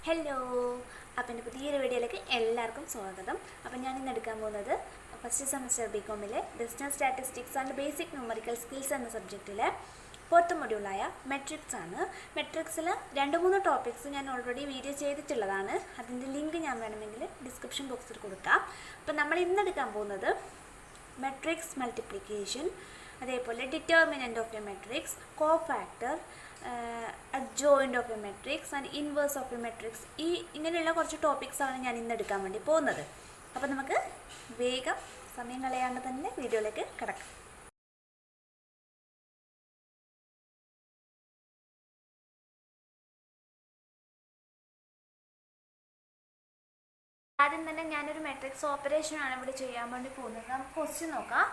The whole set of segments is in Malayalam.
ഹലോ, അപ്പം എൻ്റെ പുതിയൊരു വീഡിയോയിലേക്ക് എല്ലാവർക്കും സ്വാഗതം. അപ്പം ഞാൻ ഇന്ന് എടുക്കാൻ പോകുന്നത് ഫസ്റ്റ് സെമസ്റ്റർ ബികോമിലെ business statistics and basic numerical skills എന്ന സബ്ജക്റ്റിലെ ഫോർത്ത് മൊഡ്യൂളായ മെട്രിക്സ് ആണ്. മെട്രിക്സിൽ 2-3 ടോപ്പിക്സ് ഞാൻ ഓൾറെഡി വീഡിയോ ചെയ്തിട്ടുള്ളതാണ്. അതിൻ്റെ ലിങ്ക് ഞാൻ വേണമെങ്കിൽ ഡിസ്ക്രിപ്ഷൻ ബോക്സിൽ കൊടുക്കാം. അപ്പം നമ്മൾ ഇന്ന് എടുക്കാൻ പോകുന്നത് മെട്രിക്സ് മൾട്ടിപ്ലിക്കേഷൻ, അതേപോലെ determinant of A matrix, cofactor, adjoint of A matrix and inverse of A matrix. ഇങ്ങനെയുള്ള കുറച്ച് ടോപ്പിക്സാണ് ഞാൻ ഇന്ന് എടുക്കാൻ വേണ്ടി പോകുന്നത്. അപ്പോൾ നമുക്ക് വേഗം സമയം കളയാണ്ട് തന്നെ വീഡിയോയിലേക്ക് കിടക്കാം. ആദ്യം തന്നെ ഞാനൊരു മെട്രിക്സ് ഓപ്പറേഷനാണ് ഇവിടെ ചെയ്യാൻ വേണ്ടി പോകുന്നത്. നമുക്ക് ക്വസ്റ്റ്യൻ നോക്കാം.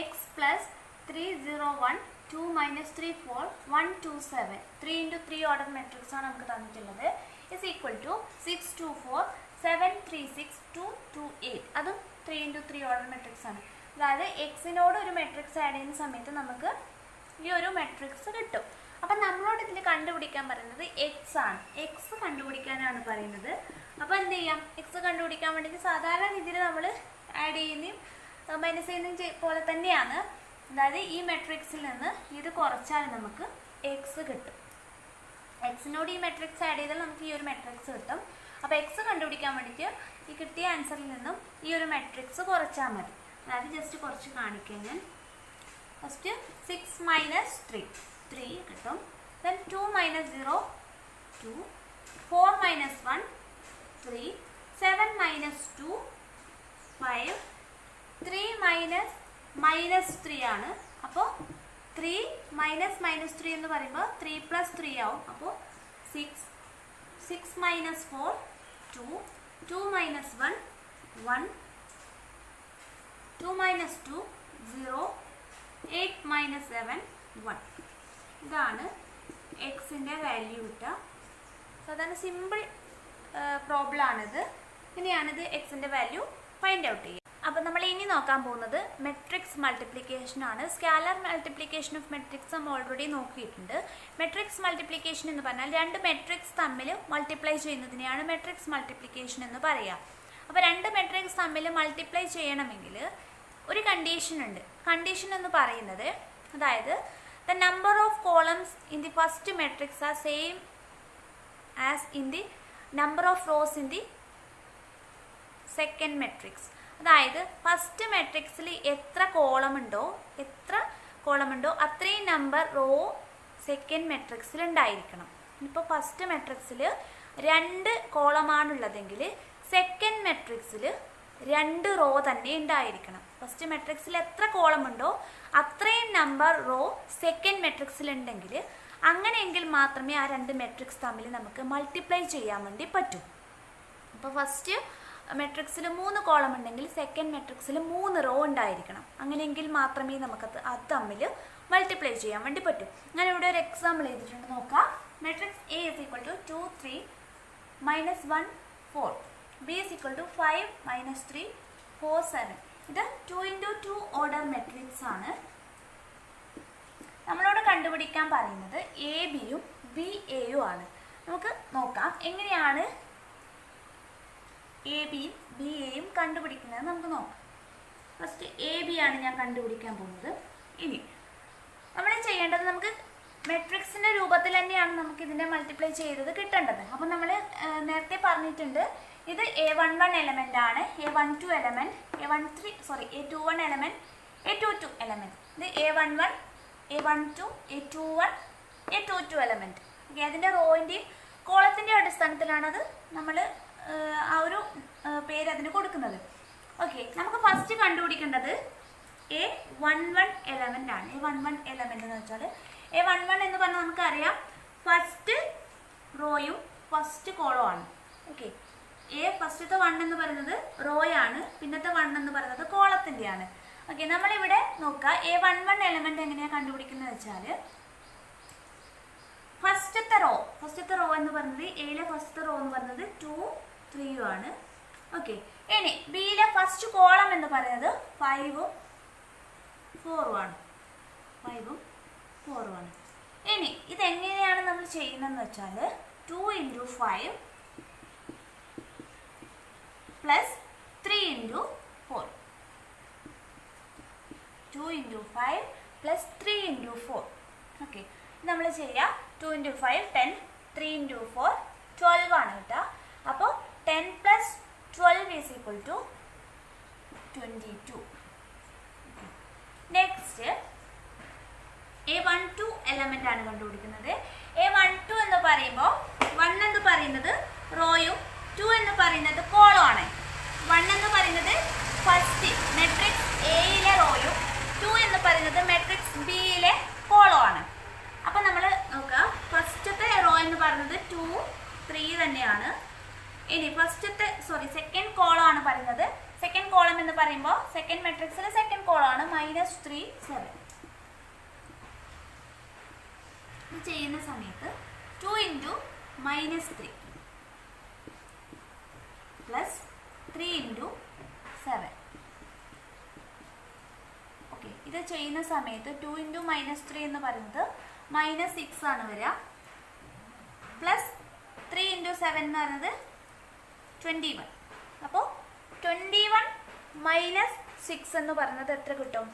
എക്സ് പ്ലസ് 301 2 - 3 4 1 2 7 3 × 3 ഓർഡർ മെട്രിക്സ് ആണ് നമുക്ക് തന്നിട്ടുള്ളത്. Is equal to 6 2 4 7 3 6 2 2 8. അതും 3 × 3 ഓർഡർ മെട്രിക്സ് ആണ്. അതായത് എക്സിനോട് ഒരു മെട്രിക്സ് ആഡ് ചെയ്യുന്ന സമയത്ത് നമുക്ക് ഈ ഒരു മെട്രിക്സ് കിട്ടും. അപ്പം നമ്മളോട് ഇതിൽ കണ്ടുപിടിക്കാൻ പറയുന്നത് എക്സ് ആണ്. എക്സ് കണ്ടുപിടിക്കാനാണ് പറയുന്നത്. അപ്പോൾ എന്ത് ചെയ്യാം? എക്സ് കണ്ടുപിടിക്കാൻ വേണ്ടിയിട്ട് സാധാരണ രീതിയിൽ നമ്മൾ ആഡ് ചെയ്യുന്നതും മൈനസ് ചെയ്യുന്നതും പോലെ തന്നെയാണ്. അതായത് ഈ മെട്രിക്സിൽ നിന്ന് ഇത് കുറച്ചാൽ നമുക്ക് എക്സ് കിട്ടും. എക്സിനോട് ഈ മെട്രിക്സ് ആഡ് ചെയ്താൽ നമുക്ക് ഈ ഒരു മെട്രിക്സ് കിട്ടും. അപ്പോൾ എക്സ് കണ്ടുപിടിക്കാൻ വേണ്ടിയിട്ട് ഈ കിട്ടിയ ആൻസറിൽ നിന്നും ഈ ഒരു മെട്രിക്സ് കുറച്ചാൽ മതി. അതായത് ജസ്റ്റ് കുറച്ച് കാണിക്കാം ഞാൻ. ഫസ്റ്റ് 6 - 3 3 കിട്ടും. ദെൻ 2 - 0 2 4 - 1 3 7 - 2 5 3 - -3 ആണ്. അപ്പോൾ 3 - -3 എന്ന് പറയുമ്പോൾ 3 + 3 ആവും. അപ്പോൾ 6 6 - 4 2 2 - 1 1 2 - 2 0 8 - 7 1. ഇതാണ് എക്സിൻ്റെ വാല്യൂ കിട്ടുക. സാധാരണ സിമ്പിൾ പ്രോബ്ലം ആണിത്. ഇനിയാണിത് എക്സിൻ്റെ വാല്യൂ ഫൈൻഡ് ഔട്ട് ചെയ്യുക. അപ്പോൾ നമ്മൾ ഇനി നോക്കാൻ പോകുന്നത് മെട്രിക്സ് മൾട്ടിപ്ലിക്കേഷൻ ആണ്. സ്കാലർ മൾട്ടിപ്ലിക്കേഷൻ ഓഫ് മെട്രിക്സ് നമ്മൾ ഓൾറെഡി നോക്കിയിട്ടുണ്ട്. മെട്രിക്സ് മൾട്ടിപ്ലിക്കേഷൻ എന്ന് പറഞ്ഞാൽ 2 മെട്രിക്സ് തമ്മിൽ മൾട്ടിപ്ലൈ ചെയ്യുന്നതിനെയാണ് മെട്രിക്സ് മൾട്ടിപ്ലിക്കേഷൻ എന്ന് പറയുക. അപ്പോൾ 2 മെട്രിക്സ് തമ്മിൽ മൾട്ടിപ്ലൈ ചെയ്യണമെങ്കിൽ ഒരു കണ്ടീഷൻ ഉണ്ട്. കണ്ടീഷൻ എന്ന് പറയുന്നത് അതായത് the number of columns in the first matrix are same as in the number of rose in the second matrix. അതായത് ഫസ്റ്റ് മെട്രിക്സിൽ എത്ര കോളം ഉണ്ടോ അത്രയും നമ്പർ റോ സെക്കൻഡ് മെട്രിക്സിൽ ഉണ്ടായിരിക്കണം. ഇപ്പോൾ ഫസ്റ്റ് മെട്രിക്സിൽ 2 കോളമാണുള്ളതെങ്കിൽ സെക്കൻഡ് മെട്രിക്സിൽ 2 റോ തന്നെ ഉണ്ടായിരിക്കണം. ഫസ്റ്റ് മെട്രിക്സിൽ എത്ര കോളം ഉണ്ടോ അത്രയും നമ്പർ റോ സെക്കൻഡ് മെട്രിക്സിൽ ഉണ്ടെങ്കിൽ അങ്ങനെയെങ്കിൽ മാത്രമേ ആ 2 മെട്രിക്സ് തമ്മിൽ നമുക്ക് മൾട്ടിപ്ലൈ ചെയ്യാൻ വേണ്ടി പറ്റൂ. അപ്പോൾ ഫസ്റ്റ് മെട്രിക്സിൽ 3 കോളം ഉണ്ടെങ്കിൽ സെക്കൻഡ് മെട്രിക്സിൽ 3 റോ ഉണ്ടായിരിക്കണം. അങ്ങനെയെങ്കിൽ മാത്രമേ നമുക്കത് തമ്മിൽ മൾട്ടിപ്ലൈ ചെയ്യാൻ വേണ്ടി പറ്റും. ഞാൻ ഇവിടെ ഒരു എക്സാമ്പിൾ ചെയ്തിട്ടുണ്ട്, നോക്കാം. Matrix A = 2 3 - 1 4 B = 5 - 3 4 7. ഇത് 2 × 2 ഓർഡർ മെട്രിക്സ് ആണ്. നമ്മളോട് കണ്ടുപിടിക്കാൻ പറയുന്നത് എ ബിയും ബി എയും ആണ്. നമുക്ക് നോക്കാം എങ്ങനെയാണ് എ ബിയും ബി എയും കണ്ടുപിടിക്കുന്നത് നമുക്ക് നോക്കാം. ഫസ്റ്റ് എ ബി ആണ് ഞാൻ കണ്ടുപിടിക്കാൻ പോകുന്നത്. ഇനി നമ്മൾ ചെയ്യേണ്ടത്, നമുക്ക് മെട്രിക്സിൻ്റെ രൂപത്തിൽ തന്നെയാണ് നമുക്ക് ഇതിൻ്റെ മൾട്ടിപ്ലൈ ചെയ്തത് കിട്ടേണ്ടത്. അപ്പം നമ്മൾ നേരത്തെ പറഞ്ഞിട്ടുണ്ട് ഇത് A11 എലമെൻ്റ് ആണ്, A12 element, A21 element, A22 element. ഇത് A11 A12 A21 A22 element. Okay, അതിൻ്റെ റോയിൻ്റെയും കോളത്തിൻ്റെയും അടിസ്ഥാനത്തിലാണത് നമ്മൾ ആ ഒരു പേര് അതിന് കൊടുക്കുന്നത്. ഓക്കെ, നമുക്ക് ഫസ്റ്റ് കണ്ടുപിടിക്കേണ്ടത് A11 എലമെൻ്റ് ആണ്. A11 എലമെൻ്റ് എന്ന് വെച്ചാൽ A11 എന്ന് പറഞ്ഞാൽ നമുക്കറിയാം ഫസ്റ്റ് റോയും ഫസ്റ്റ് കോളവും ആണ്. ഓക്കെ, ഫസ്റ്റത്തെ 1 എന്ന് പറയുന്നത് റോയാണ്, പിന്നത്തെ 1 എന്ന് പറയുന്നത് കോളത്തിൻ്റെയാണ്. ഓക്കെ, നമ്മളിവിടെ നോക്കുക A11 എലമെൻ്റ് എങ്ങനെയാണ് കണ്ടുപിടിക്കുന്നത് വെച്ചാൽ ഫസ്റ്റത്തെ റോ എന്ന് പറയുന്നത് എയിലെ ഫസ്റ്റത്തെ റോ എന്ന് പറയുന്നത് 2 3 ആണ്. ഓക്കെ, ഇനി ബിയിലെ ഫസ്റ്റ് കോളം എന്ന് പറയുന്നത് 5 4 ആണ്. ഇനി ഇതെങ്ങനെയാണ് നമ്മൾ ചെയ്യുന്നതെന്ന് വെച്ചാൽ 2 × 5 plus 3 into 4. 2 into 5 plus 3 into 4. Okay, നമ്മൾ ചെയ്യുക. 2 ഇൻറ്റു 5 10, 3 ഇൻറ്റു 4 12 ആണ് കേട്ടോ. അപ്പോൾ 10 plus 12 is equal to 22. Next A12 element ആണ് കണ്ടുപിടിക്കുന്നത്. A12 എന്ന് പറയുമ്പോൾ 1 എന്ന് പറയുന്നത് റോയും 2 എന്ന് പറയുന്നത് കോളം ആണ്. 1 എന്ന് പറയുന്നത് ഫസ്റ്റ് മെട്രിക്സ് എയിലെ റോയും 2 എന്ന് പറയുന്നത് മെട്രിക്സ് ബിയിലെ കോളം ആണ്. അപ്പോൾ നമ്മൾ നോക്കുക, ഫസ്റ്റത്തെ റോ എന്ന് പറയുന്നത് 2 3 തന്നെയാണ്. ഇനി സെക്കൻഡ് കോളം ആണ് പറയുന്നത്. സെക്കൻഡ് കോളം എന്ന് പറയുമ്പോൾ സെക്കൻഡ് മെട്രിക്സിലെ സെക്കൻഡ് കോളം ആണ് -3 7. ഇത് ചെയ്യുന്ന സമയത്ത് 2 ഇൻറ്റു -3 പ്ലസ് 3 ഇൻറ്റു 7. ഓക്കെ, ഇത് ചെയ്യുന്ന സമയത്ത് 2 ഇൻറ്റു -3 എന്ന് പറയുന്നത് -6 ആണ് വരിക. പ്ലസ് 3 ഇൻറ്റു 7 എന്ന് പറയുന്നത് 21. അപ്പോൾ 21 മൈനസ് 6 എന്ന് പറയുന്നത് എത്ര കിട്ടും?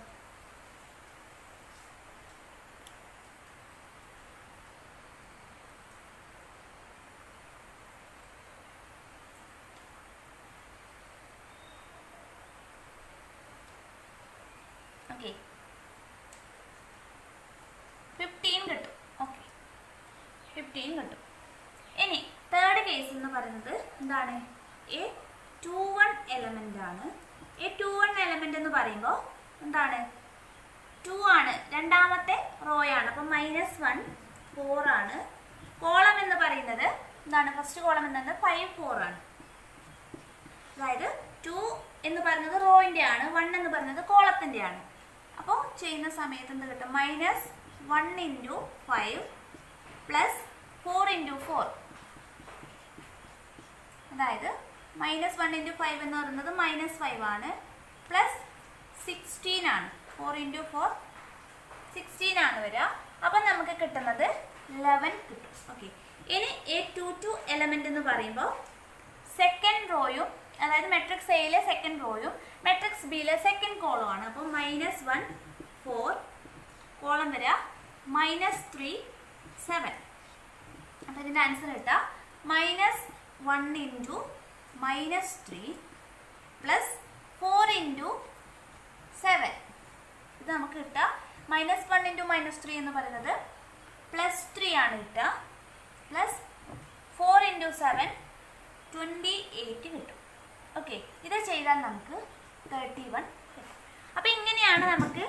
ഓക്കെ, 15 കിട്ടും. ഓക്കെ, 15 കിട്ടും. ഇനി തേർഡ് കേസ് എന്ന് പറയുന്നത് എന്താണ്? A21 എലമെന്റ് ആണ്. A21 എലമെന്റ് എന്ന് പറയുമ്പോൾ എന്താണ്? 2 ആണ്, രണ്ടാമത്തെ റോ ആണ്. അപ്പം -1 4 ആണ്. കോളം എന്ന് പറയുന്നത് എന്താണ്? ഫസ്റ്റ് കോളം എന്നത് 5 4 ആണ്. അതായത് 2 എന്ന് പറയുന്നത് റോയിൻ്റെ ആണ്, 1 എന്ന് പറയുന്നത് കോളത്തിൻ്റെ ആണ്. അപ്പോൾ ചെയ്യുന്ന സമയത്ത് എന്ത് കിട്ടും? -1 ഇൻറ്റു 5 പ്ലസ് 4 ഇൻറ്റു 4. അതായത് -1 ഇൻറ്റു 5 എന്ന് പറയുന്നത് -5 ആണ്. പ്ലസ് 16 ആണ്. 4 ഇൻറ്റു 4 16 ആണ് വരിക. അപ്പം നമുക്ക് കിട്ടുന്നത് 11 കിട്ടും. ഓക്കെ, ഇനി A22 എലമെന്റ് എന്ന് പറയുമ്പോൾ സെക്കൻഡ് റോയും, അതായത് മെട്രിക്സ് എയിലെ സെക്കൻഡ് റോയും മെട്രിക്സ് ബിയിലെ സെക്കൻഡ് കോളം ആണ്. അപ്പോൾ -1 4 കോളം വരിക -3 7. അപ്പോൾ ഇതിൻ്റെ ആൻസർ കിട്ടുക -1 ഇൻറ്റു -3 പ്ലസ് 4 ഇൻറ്റു 7. ഇത് നമുക്ക് കിട്ടുക -1 ഇൻറ്റു -3 എന്ന് പറയുന്നത് +3 ആണ് കിട്ടുക. പ്ലസ് 4 ഇൻറ്റു 7 28 കിട്ടും. ഓക്കെ, ഇത് ചെയ്താൽ നമുക്ക് 31 കിട്ടും. അപ്പോൾ ഇങ്ങനെയാണ് നമുക്ക്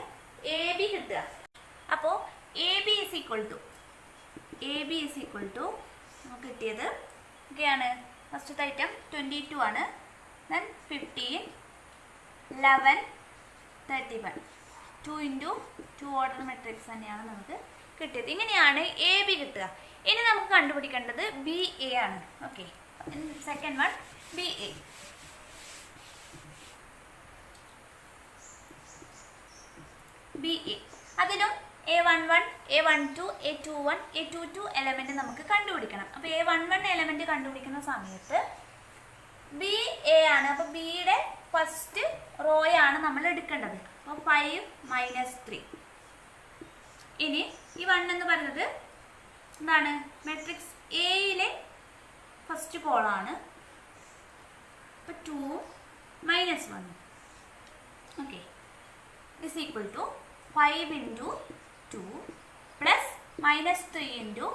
AB കിട്ടുക. അപ്പോൾ AB ഈസ് ഈക്വൽ ടു നമുക്ക് കിട്ടിയത് ഒക്കെയാണ്. ഫസ്റ്റത്തെ ഐറ്റം 22 ആണ്. ദെൻ 15 11 31. 2 ഇൻറ്റു 2 ഓർഡർ മെട്രിക്സ് തന്നെയാണ് നമുക്ക് കിട്ടിയത്. ഇങ്ങനെയാണ് AB കിട്ടുക. ഇനി നമുക്ക് കണ്ടുപിടിക്കേണ്ടത് BA ആണ്. Okay, second one BA. BA അതിലും A11 A12 A21 A22 element നമുക്ക് കണ്ടുപിടിക്കണം. അപ്പോൾ A11 എലമെന്റ് കണ്ടുപിടിക്കുന്ന സമയത്ത് BA ആണ്. അപ്പോൾ ബിയുടെ ഫസ്റ്റ് റോയാണ് നമ്മൾ എടുക്കേണ്ടത്. അപ്പോൾ 5 -3. ഇനി ഈ 1 എന്ന് പറയുന്നത് എന്താണ്? മെട്രിക്സ് എയിലെ ഫസ്റ്റ് കോളാണ്. അപ്പോൾ 2 -1. Okay, is equal to 5 into 2 plus -3 into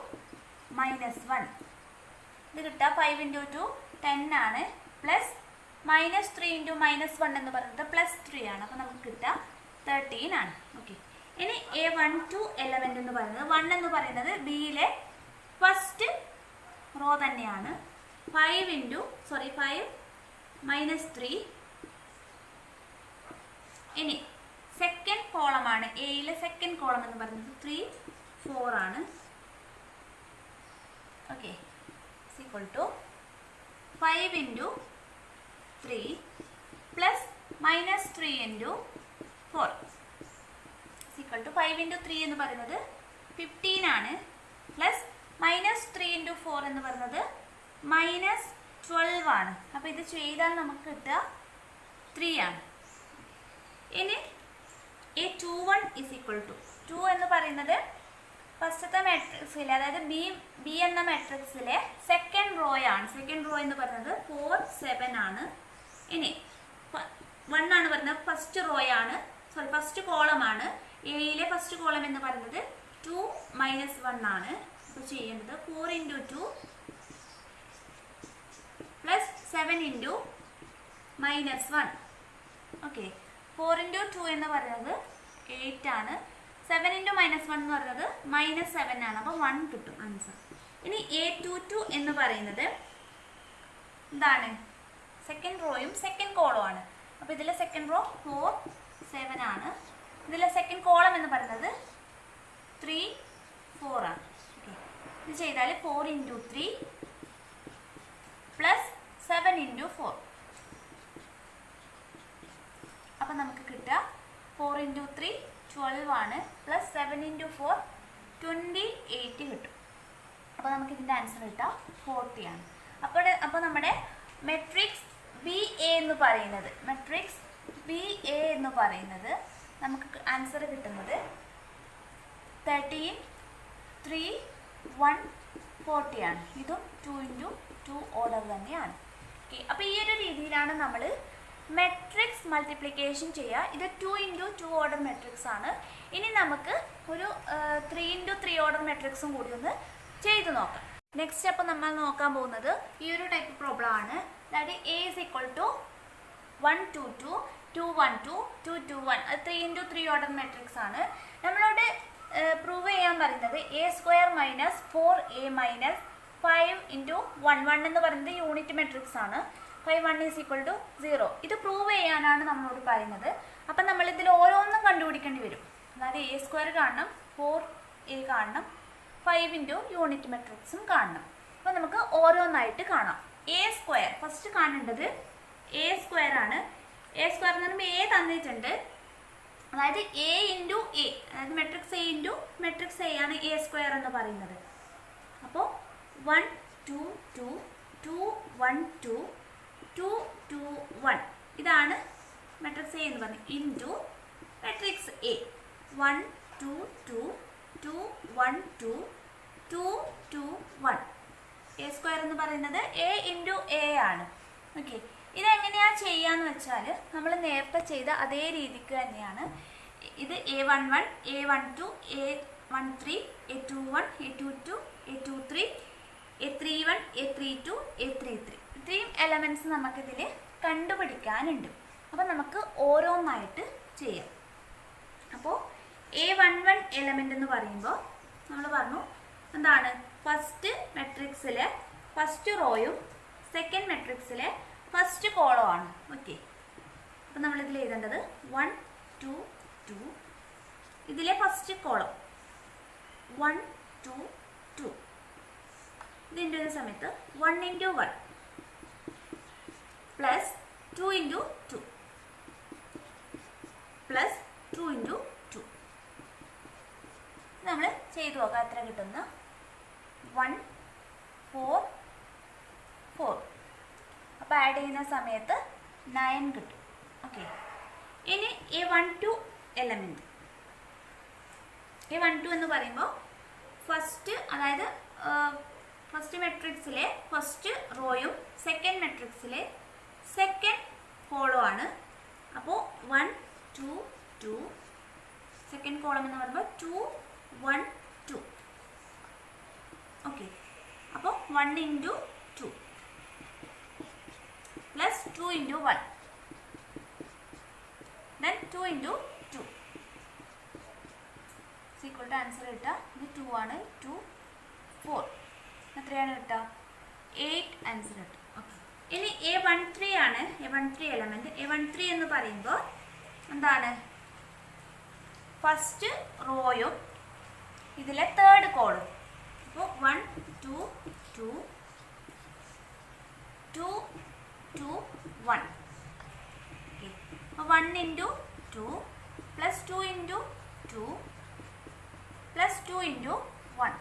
-1. ഇത് കിട്ടുക 5 ഇൻറ്റു 2 10 ആണ്. പ്ലസ് -3 ഇൻറ്റു -1 എന്ന് പറയുന്നത് +3 ആണ്. അപ്പോൾ നമുക്ക് കിട്ടുക 13 ആണ്. ഓക്കെ, ഇനി A12 എലമെന്റ് എന്ന് പറയുന്നത് 1 എന്ന് പറയുന്നത് ബിയിലെ ഫസ്റ്റ് റോ തന്നെയാണ്. 5 -3. ഇനി സെക്കൻഡ് കോളമാണ്, എയിലെ സെക്കൻഡ് കോളം എന്ന് പറയുന്നത് 3 4 ആണ്. Okay, equal to 5 into 3 plus -3 into 4 equal to 5 into 3 എന്ന് പറയുന്നത് 15 ആണ്. പ്ലസ് -3 ഇൻറ്റു 4 എന്ന് പറയുന്നത് 12 ആണ്. അപ്പോൾ ഇത് ചെയ്താൽ നമുക്ക് കിട്ടുക 3 ആണ്. ഇനി A21 is equal to 2 എന്ന് പറയുന്നത് ഫസ്റ്റത്തെ മാട്രിക്സിലെ, അതായത് ബി എന്ന മാട്രിക്സിലെ സെക്കൻഡ് റോ ആണ്. സെക്കൻഡ് റോ എന്ന് പറയുന്നത് 4 7 ആണ്. ഇനി 1 ആണ് പറയുന്നത് ഫസ്റ്റ് റോ ആണ്, സോറി ഫസ്റ്റ് കോളം ആണ്. എയിലെ ഫസ്റ്റ് കോളം എന്ന് പറയുന്നത് 2 - 1 ആണ്. അപ്പോൾ ചെയ്യേണ്ടത് 4 × 2 + 7 × -1. ഓക്കെ, 4 × 2 എന്ന് പറയുന്നത് 8 ആണ്. 7 × -1 എന്ന് പറയുന്നത് -7 ആണ്. അപ്പോൾ 1 കിട്ടും ആൻസർ. ഇനി A22 എന്ന് പറയുന്നത് എന്താണ്? സെക്കൻഡ് റോയും സെക്കൻഡ് കോളവും ആണ്. അപ്പോൾ ഇതിലെ സെക്കൻഡ് റോ 4 7 ആണ്. ഇതിലെ സെക്കൻഡ് കോളം എന്ന് പറയുന്നത് 3 4 ആണ്. ഓക്കെ, ഇത് ചെയ്താൽ 4 × 3 + 7 × 4. അപ്പം നമുക്ക് കിട്ടുക 4 × 3 12 ആണ്, + 7 × 4 28 കിട്ടും. അപ്പോൾ നമുക്ക് ഇതിൻ്റെ ആൻസർ കിട്ടുക 40 ആണ്. അപ്പോൾ നമ്മുടെ മെട്രിക്സ് ബി എ എന്ന് പറയുന്നത് നമുക്ക് ആൻസർ കിട്ടുന്നത് 13 3 1 40 ആണ്. ഇതും 2 × 2 ഓർഡർ തന്നെയാണ്. ഓക്കെ, അപ്പോൾ ഈ ഒരു രീതിയിലാണ് നമ്മൾ മെട്രിക്സ് മൾട്ടിപ്ലിക്കേഷൻ ചെയ്യുക. ഇത് 2 × 2 ഓർഡർ മെട്രിക്സ് ആണ്. ഇനി നമുക്ക് ഒരു 3 × 3 ഓർഡർ മെട്രിക്സും കൂടി ഒന്ന് ചെയ്ത് നോക്കാം. നെക്സ്റ്റ് അപ്പോൾ നമ്മൾ നോക്കാൻ പോകുന്നത് ഈ ഒരു ടൈപ്പ് പ്രോബ്ലം ആണ്. അതായത് A is equal to 1 2 2 2 1 2 2 2 1. അത് 3 × 3 ഓർഡർ മെട്രിക്സ് ആണ്. നമ്മളോട് പ്രൂവ് ചെയ്യാൻ പറയുന്നത് A² - 4A - 5 × 1 1 എന്ന് പറയുന്നത് യൂണിറ്റ് മെട്രിക്സ് ആണ്. 5 1 is equal to 0. ഇത് പ്രൂവ് ചെയ്യാനാണ് നമ്മളോട് പറയുന്നത്. അപ്പം നമ്മളിതിൽ ഓരോന്നും കണ്ടുപിടിക്കേണ്ടി വരും. അതായത് A² കാണണം, 4A കാണണം, 5 × യൂണിറ്റ് മെട്രിക്സും കാണണം. അപ്പോൾ നമുക്ക് ഓരോന്നായിട്ട് കാണാം. A² ഫസ്റ്റ് കാണേണ്ടത് A² ആണ്. A² എന്ന് പറയുമ്പോൾ A തന്നിട്ടുണ്ട്. അതായത് A × A, അതായത് മെട്രിക്സ് A × മെട്രിക്സ് A ആണ് A² എന്ന് പറയുന്നത്. അപ്പോൾ 1 2 2 2 1 2 2 2 1 ഇതാണ് മെട്രിക്സ് A എന്ന് പറഞ്ഞത്. Into matrix A 1 2 2 2 1 2 2 2 1. A² എന്ന് പറയുന്നത് A × A ആണ്. ഓക്കെ, ഇതെങ്ങനെയാണ് ചെയ്യാന്ന് വെച്ചാൽ നമ്മൾ നേരത്തെ ചെയ്ത അതേ രീതിക്ക് തന്നെയാണ്. ഇത് A11 A12 A13 A21 A22 A23 A31 A32 A33 ഇത്രയും എലമെൻറ്റ്സ് നമുക്കിതിൽ കണ്ടുപിടിക്കാനുണ്ട്. അപ്പോൾ നമുക്ക് ഓരോന്നായിട്ട് ചെയ്യാം. അപ്പോൾ A11 എലമെൻ്റ് എന്ന് പറയുമ്പോൾ നമ്മൾ പറഞ്ഞു എന്താണ്? ഫസ്റ്റ് മെട്രിക്സിലെ ഫസ്റ്റ് റോയും സെക്കൻഡ് മെട്രിക്സിലെ ഫസ്റ്റ് കോളോ ആണ്. ഓക്കെ, അപ്പോൾ നമ്മളിതിൽ എഴുതേണ്ടത് 1 2 2. ഇതിലെ ഫസ്റ്റ് കോളം 1 2 2. ഇതിൻ്റെ ഒരു സമയത്ത് 1 × 1 + 2 × 2 + 2 × 2. നമ്മൾ ചെയ്തു നോക്കാം എത്ര കിട്ടുന്ന. 1 4 4. അപ്പോൾ ആഡ് ചെയ്യുന്ന സമയത്ത് 9 കിട്ടും. ഓക്കെ, ഇനി A12 എലമെൻറ്റ്. A12 എന്ന് പറയുമ്പോൾ ഫസ്റ്റ്, അതായത് ഫസ്റ്റ് മെട്രിക്സിലെ ഫസ്റ്റ് റോയും സെക്കൻഡ് മെട്രിക്സിലെ സെക്കൻഡ് കോളം ആണ്. അപ്പോൾ 1 2 2. സെക്കൻഡ് കോളം എന്ന് പറയുമ്പോൾ 2 1 2. ഓക്കെ, അപ്പോൾ 1 × 2 + 2 × 1 then 2 × 2 = ആൻസർ കിട്ടുക. ഇത് 2 ആണ്. 2 4 എത്രയാണ് കിട്ടുക? 8 ആൻസർ കിട്ടും. ഓക്കെ, ഇനി A13 ആണ്. A13 element. A13 എന്ന് പറയുമ്പോൾ എന്താണ്? ഫസ്റ്റ് റോയും ഇതിലെ തേർഡ് കോളും. അപ്പോൾ 1 2 2 2 2 1. ഓക്കെ, അപ്പോൾ 1 × 2 + 2 × 2 + 2 × 1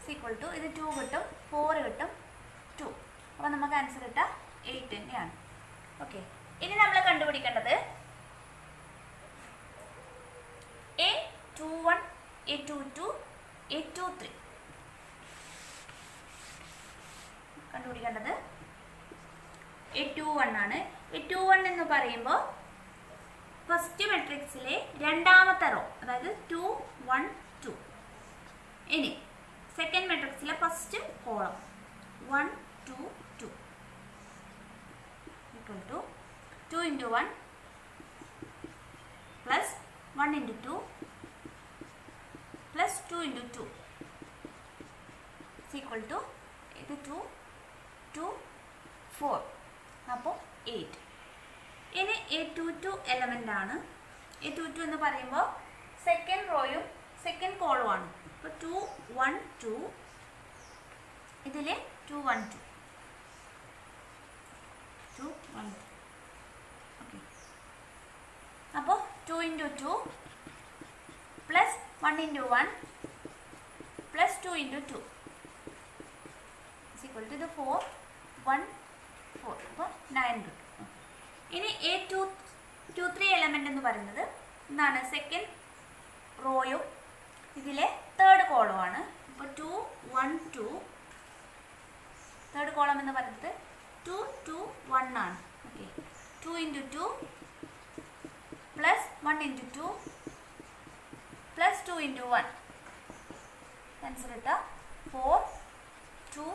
= ഇത് 2 കിട്ടും, 4 കിട്ടും, 2. അപ്പോൾ നമുക്ക് ആൻസർ കിട്ടുക 8 തന്നെയാണ്. ഓക്കെ, ഇനി നമ്മൾ കണ്ടുപിടിക്കേണ്ടത് A21, A22, A23 കണ്ടുപിടിക്കേണ്ടത് A21 ആണ്. A21 എന്ന് പറയുമ്പോൾ ഫസ്റ്റ് മെട്രിക്സിലെ രണ്ടാമത്തെ റോ, അതായത് 2 1 2. ഇനി second മെട്രിക്സിലെ first column 1 2 2 equal to 2 into 1 plus 1 into 2 plus 2 into 2 is equal to ഇത് 2 2 4, അപ്പോൾ 8. ഇനി A22 എലമെൻ്റ് ആണ്. A22 എന്ന് പറയുമ്പോൾ സെക്കൻഡ് റോയും സെക്കൻഡ് കോളുമാണ്. അപ്പോൾ 2 1 2, ഇതിൽ 2 1 2 2 1 2. ഓക്കെ, അപ്പോൾ 2 into 2 plus 1 into 1 plus 2 into 2 is equal to 4 1 4, അപ്പോൾ 9 കിട്ടും. ഇനി A23 എലമെൻ്റ് എന്ന് പറയുന്നത് എന്താണ്? സെക്കൻഡ് റോയും ഇതിലെ തേർഡ് കോളമാണ്. അപ്പോൾ 2 1 2, തേർഡ് കോളം എന്ന് പറയുന്നത് 2 2 1 ആണ്. Okay, 2 into 2 plus 1 into 2 plus 2 into 1, answer കിട്ടുക 4 2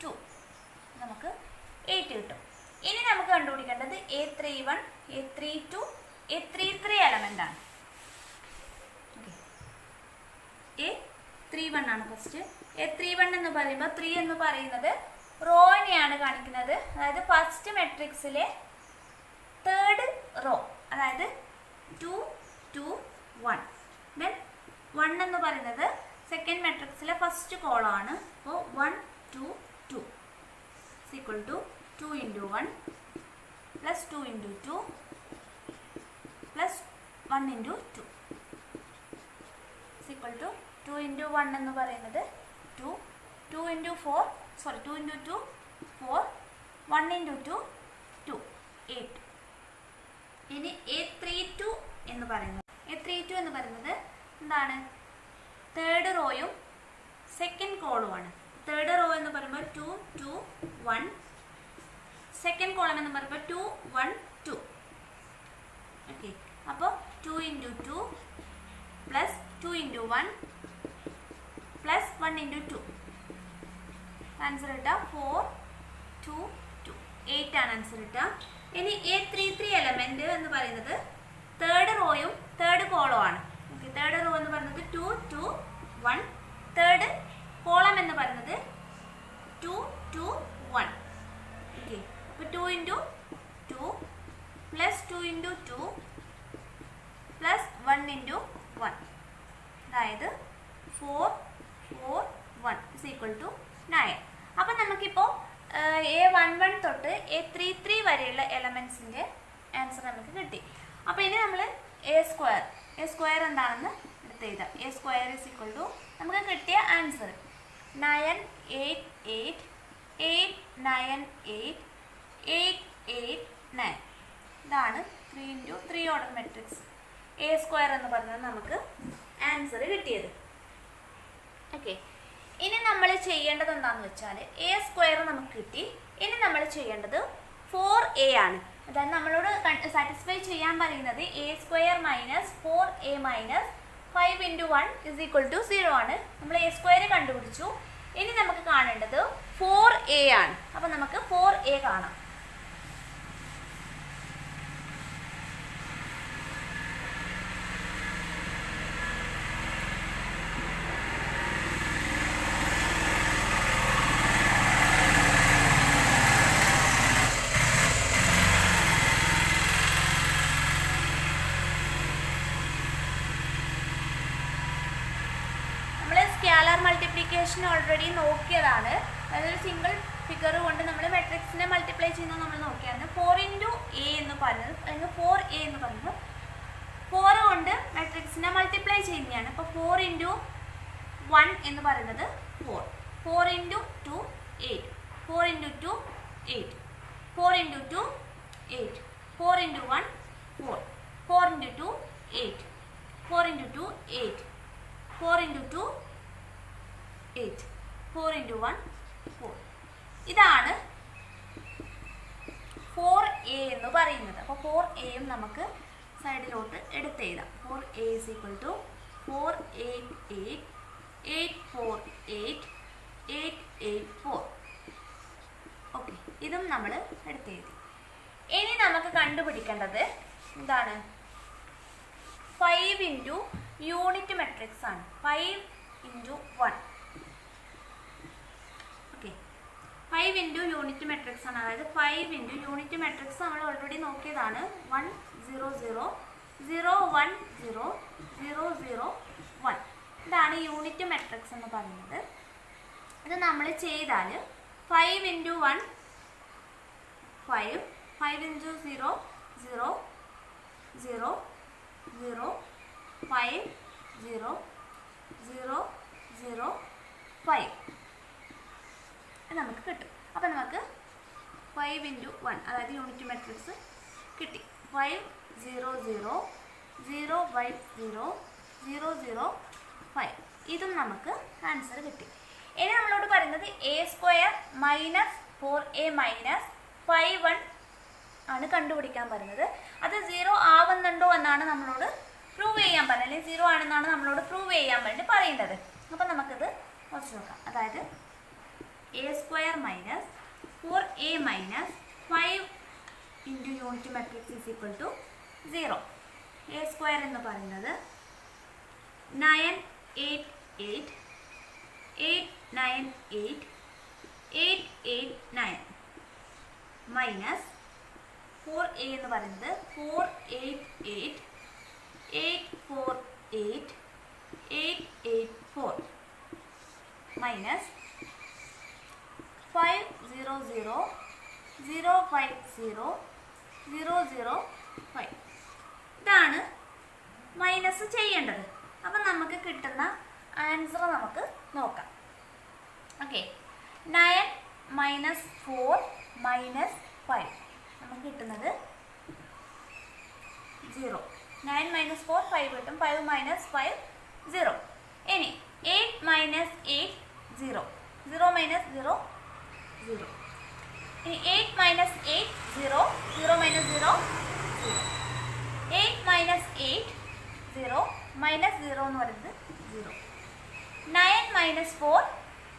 2, നമുക്ക് 8 കിട്ടും. ഇനി നമുക്ക് കണ്ടുപിടിക്കേണ്ടത് A31, A32, A33 എലമെൻ്റ് ആണ്. ഓക്കെ, A31 ആണ് ഫസ്റ്റ്. A31 എന്ന് പറയുമ്പോൾ 3 എന്ന് പറയുന്നത് റോയിനെയാണ് കാണിക്കുന്നത്, അതായത് ഫസ്റ്റ് മെട്രിക്സിലെ തേർഡ് റോ, അതായത് 2 2 1. ദെൻ 1 എന്ന് പറയുന്നത് സെക്കൻഡ് മെട്രിക്സിലെ ഫസ്റ്റ് കോളമാണ്. അപ്പോൾ 1 2 2 is equal to 2 into 1 plus 2 into 2 plus 1 into 2 is equal to 2 into 1 എന്ന് പറയുന്നത് 2, 2 into 4, sorry 2 into 2 4, 1 into 2 2, 8. ഇനി A32 എന്ന് പറയുന്നത് എന്താണ്? തേർഡ് റോയും സെക്കൻഡ് കോളുമാണ്. തേർഡ് റോ എന്ന് പറയുമ്പോൾ 2 2 1, സെക്കൻഡ് കോളം എന്ന് പറയുമ്പോൾ 2 1 2. ഓക്കെ, അപ്പോൾ 2 into 2 plus 2 into 1 plus 1 into 2, answer കിട്ടുക 4 2 2, 8 ആണ് ആൻസർ കിട്ടുക. ഇനി A33 എലമെൻ്റ് എന്ന് പറയുന്നത് തേർഡ് റോയും തേർഡ് കോളവും ആണ്. ഓക്കെ, തേർഡ് റോ എന്ന് പറയുന്നത് 2 2 1, തേർഡ് കോളം എന്ന് പറയുന്നത് 2 2 1. ഓക്കെ, അപ്പോൾ 2 into 2 plus 2 into 2 plus 1 into 1, അതായത് 4 4 1 is equal to 9. അപ്പം നമുക്കിപ്പോൾ A11 തൊട്ട് A33 വരെയുള്ള എലമെൻസിൻ്റെ ആൻസർ നമുക്ക് കിട്ടി. അപ്പോൾ ഇനി നമ്മൾ എ സ്ക്വയർ എന്താണെന്ന് എടുത്ത് എഴുതാം. A square is equal to നമുക്ക് കിട്ടിയ ആൻസർ 9 8 8 8 9 8 8 8 9. ഇതാണ് 3 into 3 order matrix A square എന്ന് പറഞ്ഞത് നമുക്ക് ആൻസർ കിട്ടിയത്. ഓക്കെ, ഇനി നമ്മൾ ചെയ്യേണ്ടത് എന്താണെന്ന് വെച്ചാൽ A സ്ക്വയർ നമുക്ക് കിട്ടി. ഇനി നമ്മൾ ചെയ്യേണ്ടത് 4A ആണ്. അതായത് നമ്മളോട് സാറ്റിസ്ഫൈ ചെയ്യാൻ പറയുന്നത് A square minus 4A minus 5 into 1 is equal to 0 ആണ്. നമ്മൾ A സ്ക്വയർ കണ്ടുപിടിച്ചു. ഇനി നമുക്ക് കാണേണ്ടത് 4A ആണ്. അപ്പം നമുക്ക് 4A കാണാം. സ്കാലർ മൾട്ടിപ്ലിക്കേഷൻ ഓൾറെഡി നോക്കിയതാണ്. അതായത് സിംഗിൾ ഫിഗർ കൊണ്ട് നമ്മൾ മെട്രിക്സിനെ മൾട്ടിപ്ലൈ ചെയ്യുന്നത് നമ്മൾ നോക്കിയായിരുന്നു. 4 into A എന്ന് പറയുന്നത്, അല്ലെങ്കിൽ 4A എന്ന് പറയുന്നത് 4 കൊണ്ട് മെട്രിക്സിനെ മൾട്ടിപ്ലൈ ചെയ്യുന്നതാണ്. അപ്പോൾ 4 into 1 എന്ന് പറയുന്നത് 4, 4 into 2 8, 4 into into 2 8, 4 into 2 8, 4 into 1 4, 4 into 2 8, 4 into 2 8, 4 into 2 8, 4 into 1 4. ഇതാണ് 4a എന്ന് പറയുന്നത്. അപ്പോൾ 4a യും നമുക്ക് സൈഡിലോട്ട് എടുത്ത് എഴുതാം. 4a is equal to 488 848 884. Okay, ഇതും നമ്മൾ എടുത്ത് എഴുതി. ഇനി നമുക്ക് കണ്ടുപിടിക്കേണ്ടത് എന്താണ്? 5 ഇൻറ്റു യൂണിറ്റ് മെട്രിക്സ് ആണ്. 5 into 1. Okay, 5 into unit matrix ആണ്. അതായത് 5 ഇൻറ്റു യൂണിറ്റ് മെട്രിക്സ് നമ്മൾ ഓൾറെഡി നോക്കിയതാണ്. 1 0 0 0 1 0 0 0 1. ഇതാണ് യൂണിറ്റ് മെട്രിക്സ് എന്ന് പറയുന്നത്. ഇത് നമ്മൾ ചെയ്താൽ 5 ഇൻറ്റു 1 5, 5 ഇൻറ്റു 0 0 0 0 5 0 0 0 5 നമുക്ക് കിട്ടും. അപ്പം നമുക്ക് 5 ഇൻറ്റു 1 അതായത് യൂണിറ്റ് മെട്രിക്സ് കിട്ടി. 5 0 0 0 5 0 0 0 5. ഇതും നമുക്ക് ആൻസർ കിട്ടി. ഇനി നമ്മളോട് പറയുന്നത് a² മൈനസ് 4a മൈനസ് 5 ആണ് കണ്ടുപിടിക്കാൻ പറയുന്നത്. അത് 0 ആവുന്നുണ്ടോ എന്നാണ് നമ്മളോട് പ്രൂവ് ചെയ്യാൻ പറയുന്നത്, അല്ലെങ്കിൽ 0 ആണെന്നാണ് നമ്മളോട് പ്രൂവ് ചെയ്യാൻ വേണ്ടി പറയുന്നത്. അപ്പം നമുക്കിത് കുറച്ച് നോക്കാം. അതായത് a² minus 4a minus 5 into unit matrix is equal to 0. a² എന്ന് പറയുന്നത് 9 8 8 8 9 8 8 8 9 മൈനസ് 4a എന്ന് പറയുന്നത് 4 8 8 8 4 8 8 8 4 മൈനസ് 5 0 0 0 5 0 0 0 5. ഇതാണ് മൈനസ് ചെയ്യേണ്ടത്. അപ്പം നമുക്ക് കിട്ടുന്ന ആൻസർ നമുക്ക് നോക്കാം. ഓക്കെ, 9 മൈനസ് 4 മൈനസ് 5 നമുക്ക് കിട്ടുന്നത് 0. 9 മൈനസ് 4 5 കിട്ടും. 5 മൈനസ് 5 0. ഇനി 8 മൈനസ് 8 0, 0 മൈനസ് 0 0. ഇനി 8 മൈനസ് 8 0, 0 മൈനസ് 0 0. 8 മൈനസ് 8 0 മൈനസ് 0 എന്ന് പറയുന്നത് 0. 9 മൈനസ് 4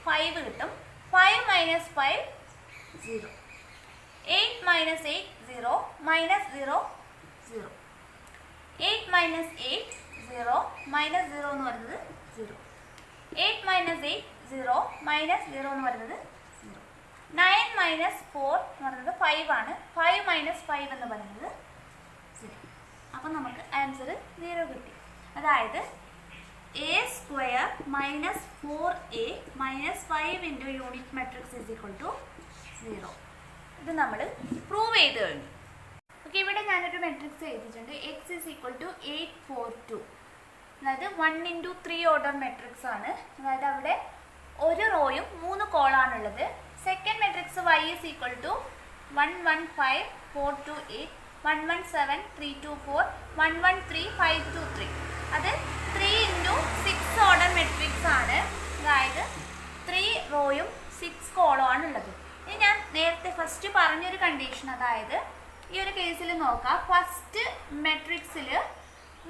5 കിട്ടും. 5 minus 5 0. 8 minus 8 0 minus 0 0. 8 minus 8 0 minus 0 എന്ന് പറയുന്നത് 0. 8 മൈനസ് 8 0 മൈനസ് 0 എന്ന് പറയുന്നത് 0. 9 മൈനസ് 4 എന്ന് പറയുന്നത് 5 ആണ്. 5 മൈനസ് 5 എന്ന് പറയുന്നത് 0. അപ്പം നമുക്ക് ആൻസർ 0 കിട്ടി. അതായത് a² minus 4a minus 5 into unit matrix is equal to 0. ഇത് നമ്മൾ പ്രൂവ് ചെയ്ത് കഴിഞ്ഞു. ഓക്കെ, ഇവിടെ ഞാനൊരു മെട്രിക്സ് എഴുതിയിട്ടുണ്ട്. x is equal to 8 4 2. അതായത് 1 ഇൻറ്റു 3 ഓർഡർ മെട്രിക്സ് ആണ്. അതായത് അവിടെ ഒരു റോയും 3 കോളാണുള്ളത്. Second matrix y is equal to 1 1 5 4 2 8 1 1 7 3 2 4 1 1 3 5 2 3. അത് 3 ഇൻറ്റു 6 ഓർഡർ മെട്രിക്സ് ആണ്. അതായത് 3 റോയും 6 കോളും ആണുള്ളത്. ഇനി ഞാൻ നേരത്തെ ഫസ്റ്റ് പറഞ്ഞൊരു കണ്ടീഷൻ, അതായത് ഈ ഒരു കേസിൽ നോക്കാം. ഫസ്റ്റ് മെട്രിക്സിൽ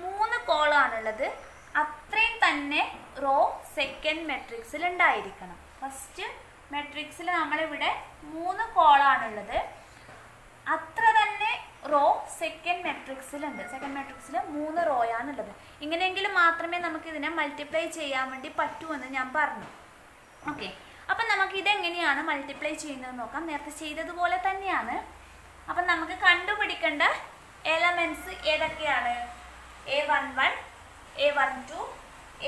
3 കോളാണുള്ളത്. അത്രയും തന്നെ റോ സെക്കൻഡ് മെട്രിക്സിൽ ഉണ്ടായിരിക്കണം. ഫസ്റ്റ് മെട്രിക്സിൽ നമ്മളിവിടെ 3 കോളാണുള്ളത്. അത്ര തന്നെ റോ സെക്കൻഡ് മെട്രിക്സിലുണ്ട്. സെക്കൻഡ് മെട്രിക്സിൽ 3 റോയാണുള്ളത്. ഇങ്ങനെയെങ്കിലും മാത്രമേ നമുക്ക് ഇതിനെ മൾട്ടിപ്ലൈ ചെയ്യാൻ വേണ്ടി പറ്റൂ എന്ന് ഞാൻ പറഞ്ഞു. ഓക്കെ, അപ്പം നമുക്ക് ഇതെങ്ങനെയാണ് മൾട്ടിപ്ലൈ ചെയ്യുന്നത് നോക്കാം. നേരത്തെ ചെയ്തതുപോലെ തന്നെയാണ്. അപ്പം നമുക്ക് കണ്ടുപിടിക്കേണ്ട എലമെൻറ്റ്സ് ഏതൊക്കെയാണ്? a11 a12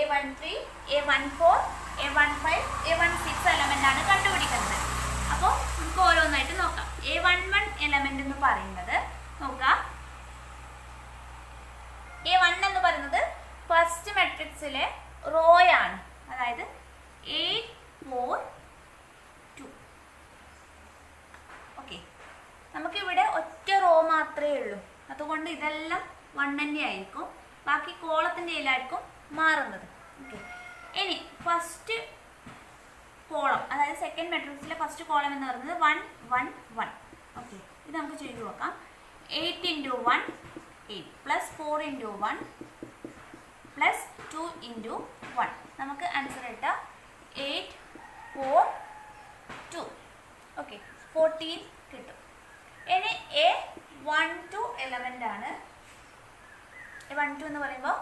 a13 a14 a15 a16 element ആണ് കണ്ടുപിടിക്കുന്നത്. അപ്പോൾ നമുക്ക് ഓരോന്നായിട്ട് നോക്കാം. a11 എലമെൻ്റ് എന്ന് പറയുന്നത് നോക്കാം. a1 എന്ന് പറയുന്നത് ഫസ്റ്റ് മെട്രിക്സിലെ റോയാണ്. അതായത് 8 4 2. നമുക്കിവിടെ ഒറ്റ റോ മാത്രമേ ഉള്ളൂ, അതുകൊണ്ട് ഇതെല്ലാം 1 തന്നെയായിരിക്കും. ബാക്കി കോളത്തിൻ്റെ ഇതിലായിരിക്കും മാറുന്നത്. ഓക്കെ, ഇനി ഫസ്റ്റ് കോളം, അതായത് സെക്കൻഡ് മെട്രിക്സിലെ ഫസ്റ്റ് കോളം എന്ന് പറയുന്നത് 1 1 1. ഓക്കെ, ഇത് നമുക്ക് ചെയ്തു നോക്കാം. 8 × 1 8 പ്ലസ് 4 × 1 പ്ലസ് 2 × 1. നമുക്ക് ആൻസർ കിട്ടുക 8 4 2. ഓക്കെ, 14 കിട്ടും. ഇനി A 1 to 11 ആണ്. 1 2 എന്ന് പറയുമ്പോൾ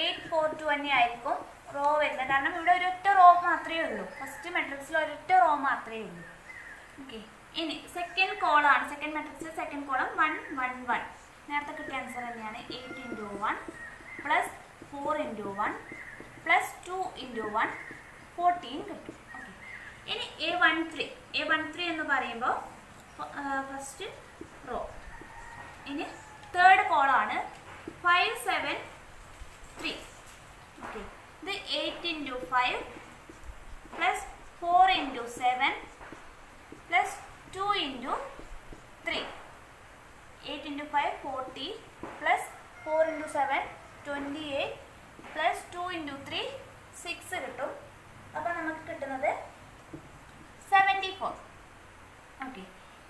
8 4 2 തന്നെയായിരിക്കും റോ വരുന്നത്. കാരണം ഇവിടെ ഒരൊറ്റ റോ മാത്രമേ ഉള്ളൂ, ഫസ്റ്റ് മെട്രിക്സിൽ ഒരൊറ്റ റോ മാത്രമേ ഉള്ളൂ. ഓക്കെ, ഇനി സെക്കൻഡ് കോളാണ്. സെക്കൻഡ് മെട്രിക്സിൽ സെക്കൻഡ് കോളം 1 1 1. നേരത്തെ കിട്ടിയ ആൻസർ തന്നെയാണ്. 8 × 1 പ്ലസ് 4 × 1 പ്ലസ് 2 × 1 14 കിട്ടും. ഓക്കെ, ഇനി A13 എന്ന് പറയുമ്പോൾ ഫസ്റ്റ് റോ. ഇനി തേർഡ് കോളാണ് 5 7 3. ഓക്കെ, ഇത് 8 × 5 പ്ലസ് 4 × 7 പ്ലസ് 2 × 3. 8 × 5 40 പ്ലസ് 4 × 7 28 പ്ലസ് 2 × 3 6 കിട്ടും. അപ്പോൾ നമുക്ക് കിട്ടുന്നത് 74. ഓക്കെ,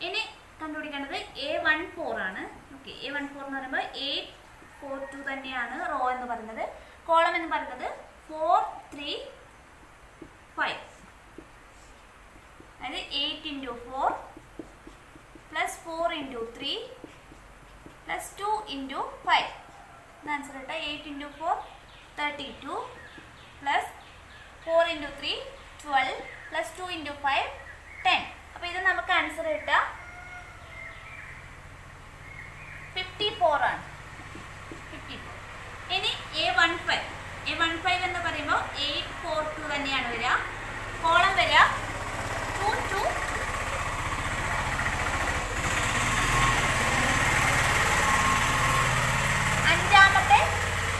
ഇനി കണ്ടുപിടിക്കേണ്ടത് A14 ആണ്. ഓക്കെ, A14 എന്ന് പറയുമ്പോൾ 8 4 2 തന്നെയാണ് റോ എന്ന് പറയുന്നത്. കോളം എന്ന് പറയുന്നത് 4 3 5. അതായത് 8 × 4 പ്ലസ് 4 × 3 പ്ലസ് 2 × 5. ആൻസർ കിട്ടുക 8 × 4 32 പ്ലസ് 4 × 3 12 പ്ലസ് 2 × 5 10. അപ്പോൾ ഇത് നമുക്ക് ആൻസർ കിട്ടുക 54 ആണ്. 54. ഇനി A15 എന്ന് പറയുമ്പോൾ 8 4 2 തന്നെയാണ് വരിക. കോളം വരിക 2 2 അഞ്ചാമത്തെ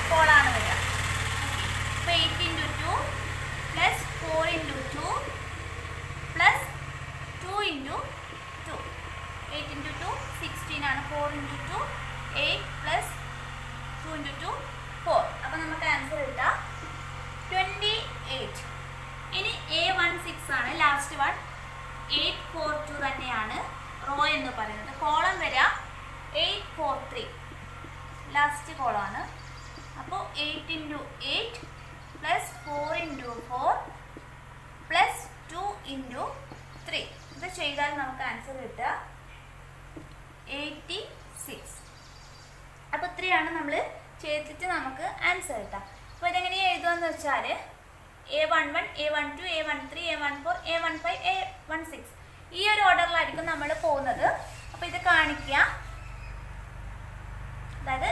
കോളാണ് വരിക. അപ്പോൾ 8 × 2 പ്ലസ് 4 × 2 പ്ലസ് 2 × 2. 8 × 2 16 ആണ്. 4 × 2 8 പ്ലസ് 2 × 2 4. അപ്പോൾ നമുക്ക് ആൻസർ കിട്ടുക 28. ഇനി A16 ആണ് ലാസ്റ്റ് വൺ. 8 4 2 തന്നെയാണ് റോ എന്ന് പറയുന്നത്. കോളം വരിക 8 4 3 ലാസ്റ്റ് കോളമാണ്. അപ്പോൾ 8 × 8 പ്ലസ് 4 × 4 പ്ലസ് 2 × 3. ഇത് ചെയ്താൽ നമുക്ക് ആൻസർ കിട്ടുക 86. അപ്പോൾ ഇത്രയാണ് നമ്മൾ ചെയ്തിട്ട് നമുക്ക് ആൻസർ കിട്ടാം. അപ്പോൾ ഇതെങ്ങനെയാണ് എഴുതുകയെന്ന് വെച്ചാൽ A11 A12 A13 A14 A15 A16 ഈ ഒരു ഓർഡറിലായിരിക്കും നമ്മൾ പോകുന്നത്. അപ്പോൾ ഇത് കാണിക്കുക. അതായത്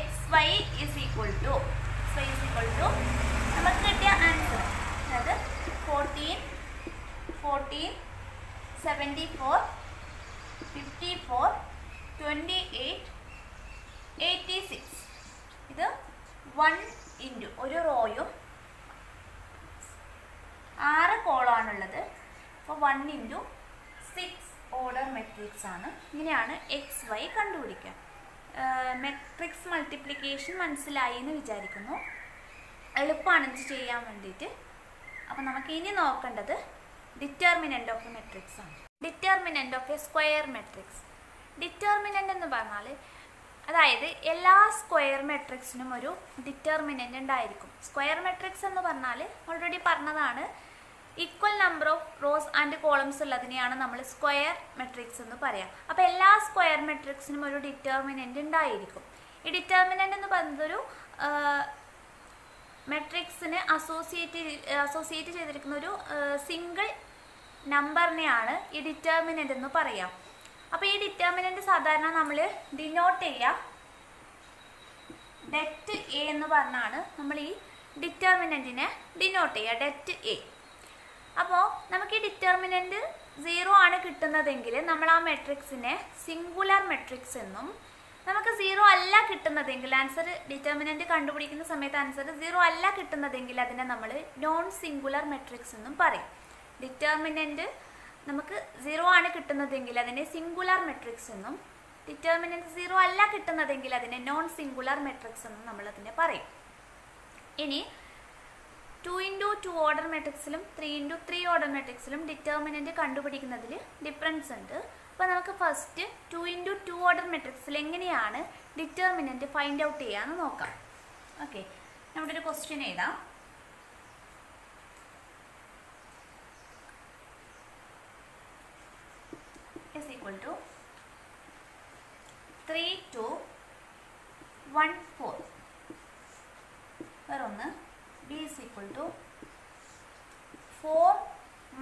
XY is equal to നമുക്ക് കിട്ടിയ ആൻസർ, അതായത് 14 14 74 54 28 86. ഇത് 1 × ഒരു റോയും 6 കോളാണുള്ളത്. അപ്പോൾ 1 × 6 ഓർഡർ മെട്രിക്സ് ആണ്. ഇങ്ങനെയാണ് XY കണ്ടുപിടിക്കുക. മെട്രിക്സ് മൾട്ടിപ്ലിക്കേഷൻ മനസ്സിലായി എന്ന് വിചാരിക്കുന്നു. എളുപ്പമാണ് ഇത് ചെയ്യാൻ വേണ്ടിയിട്ട്. അപ്പോൾ നമുക്ക് ഇനി നോക്കേണ്ടത് ഡിറ്റർമിനൻ്റ് ഓഫ് എ മെട്രിക്സ് ആണ്. Determinant of A square matrix. Determinant എന്ന് പറഞ്ഞാൽ അതായത് എല്ലാ സ്ക്വയർ മെട്രിക്സിനും ഒരു ഡിറ്റർമിനൻ്റ് ഉണ്ടായിരിക്കും. സ്ക്വയർ മെട്രിക്സ് എന്ന് പറഞ്ഞാൽ ഓൾറെഡി പറഞ്ഞതാണ്, equal number of rows and columns ഉള്ളതിനെയാണ് നമ്മൾ സ്ക്വയർ മെട്രിക്സ് എന്ന് പറയാം. അപ്പോൾ എല്ലാ സ്ക്വയർ മെട്രിക്സിനും ഒരു ഡിറ്റർമിനൻ്റ് ഉണ്ടായിരിക്കും. ഈ ഡിറ്റർമിനൻ്റ് എന്ന് പറയുന്നത് ഒരു മെട്രിക്സിന് അസോസിയേറ്റ് ചെയ്തിരിക്കുന്ന ഒരു സിംഗിൾ നമ്പറിനെയാണ് ഈ ഡിറ്റർമിനൻ്റ് എന്ന് പറയാം. അപ്പോൾ ഈ ഡിറ്റർമിനൻ്റ് സാധാരണ നമ്മൾ ഡിനോട്ട് ചെയ്യുക ഡെറ്റ് എ എന്ന് പറഞ്ഞാണ് നമ്മൾ ഈ ഡിറ്റർമിനൻറ്റിനെ ഡിനോട്ട് ചെയ്യുക, ഡെറ്റ് എ. അപ്പോൾ നമുക്ക് ഈ ഡിറ്റർമിനൻറ്റ് 0 ആണ് കിട്ടുന്നതെങ്കിൽ നമ്മൾ ആ മെട്രിക്സിനെ സിംഗുലർ മെട്രിക്സ് എന്നും, നമുക്ക് 0 അല്ല കിട്ടുന്നതെങ്കിൽ ആൻസർ ഡിറ്റർമിനൻറ്റ് കണ്ടുപിടിക്കുന്ന സമയത്ത് ആൻസർ 0 അല്ല കിട്ടുന്നതെങ്കിൽ അതിനെ നമ്മൾ നോൺ സിംഗുലർ മെട്രിക്സ് എന്നും പറയും. ഡിറ്റർമിനൻറ്റ് നമുക്ക് 0 ആണ് കിട്ടുന്നതെങ്കിൽ അതിനെ സിംഗുലാർ മെട്രിക്സ് എന്നും ഡിറ്റർമിനന്റ് 0 അല്ല കിട്ടുന്നതെങ്കിൽ അതിനെ നോൺ സിംഗുലാർ മെട്രിക്സ് എന്നും നമ്മൾ അതിനെ പറയും. ഇനി 2x2 ഓർഡർ മെട്രിക്സിലും 3x3 ഓർഡർ മെട്രിക്സിലും ഡിറ്റർമിനന്റ് കണ്ടുപിടിക്കുന്നതിൽ ഡിഫറൻസ് ഉണ്ട്. അപ്പോൾ നമുക്ക് ഫസ്റ്റ് 2x2 ഓർഡർ മെട്രിക്സിൽ എങ്ങനെയാണ് ഡിറ്റർമിനന്റ് ഫൈൻഡ് ഔട്ട് ചെയ്യാന്ന് നോക്കാം. ഓക്കെ, നമ്മുടെ ഒരു ക്വസ്റ്റ്യൻ എഴുതാം. is equal to 3 2 1 4. വേറൊന്ന് b is equal to 4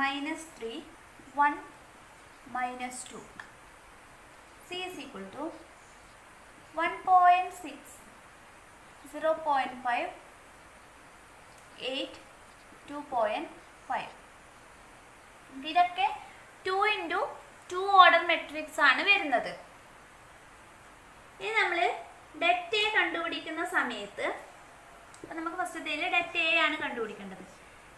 minus 3 1 minus 2. c is equal to 1.6 0.5 8 2.5. ഇതൊക്കെ 2x2 ഓർഡർ മെട്രിക്സ് ആണ് വരുന്നത്. ഇനി നമ്മൾ ഡെറ്റ് എ കണ്ടുപിടിക്കുന്ന സമയത്ത് നമുക്ക് ഫസ്റ്റത്തേൽ ഡെറ്റ് എ ആണ് കണ്ടുപിടിക്കേണ്ടത്.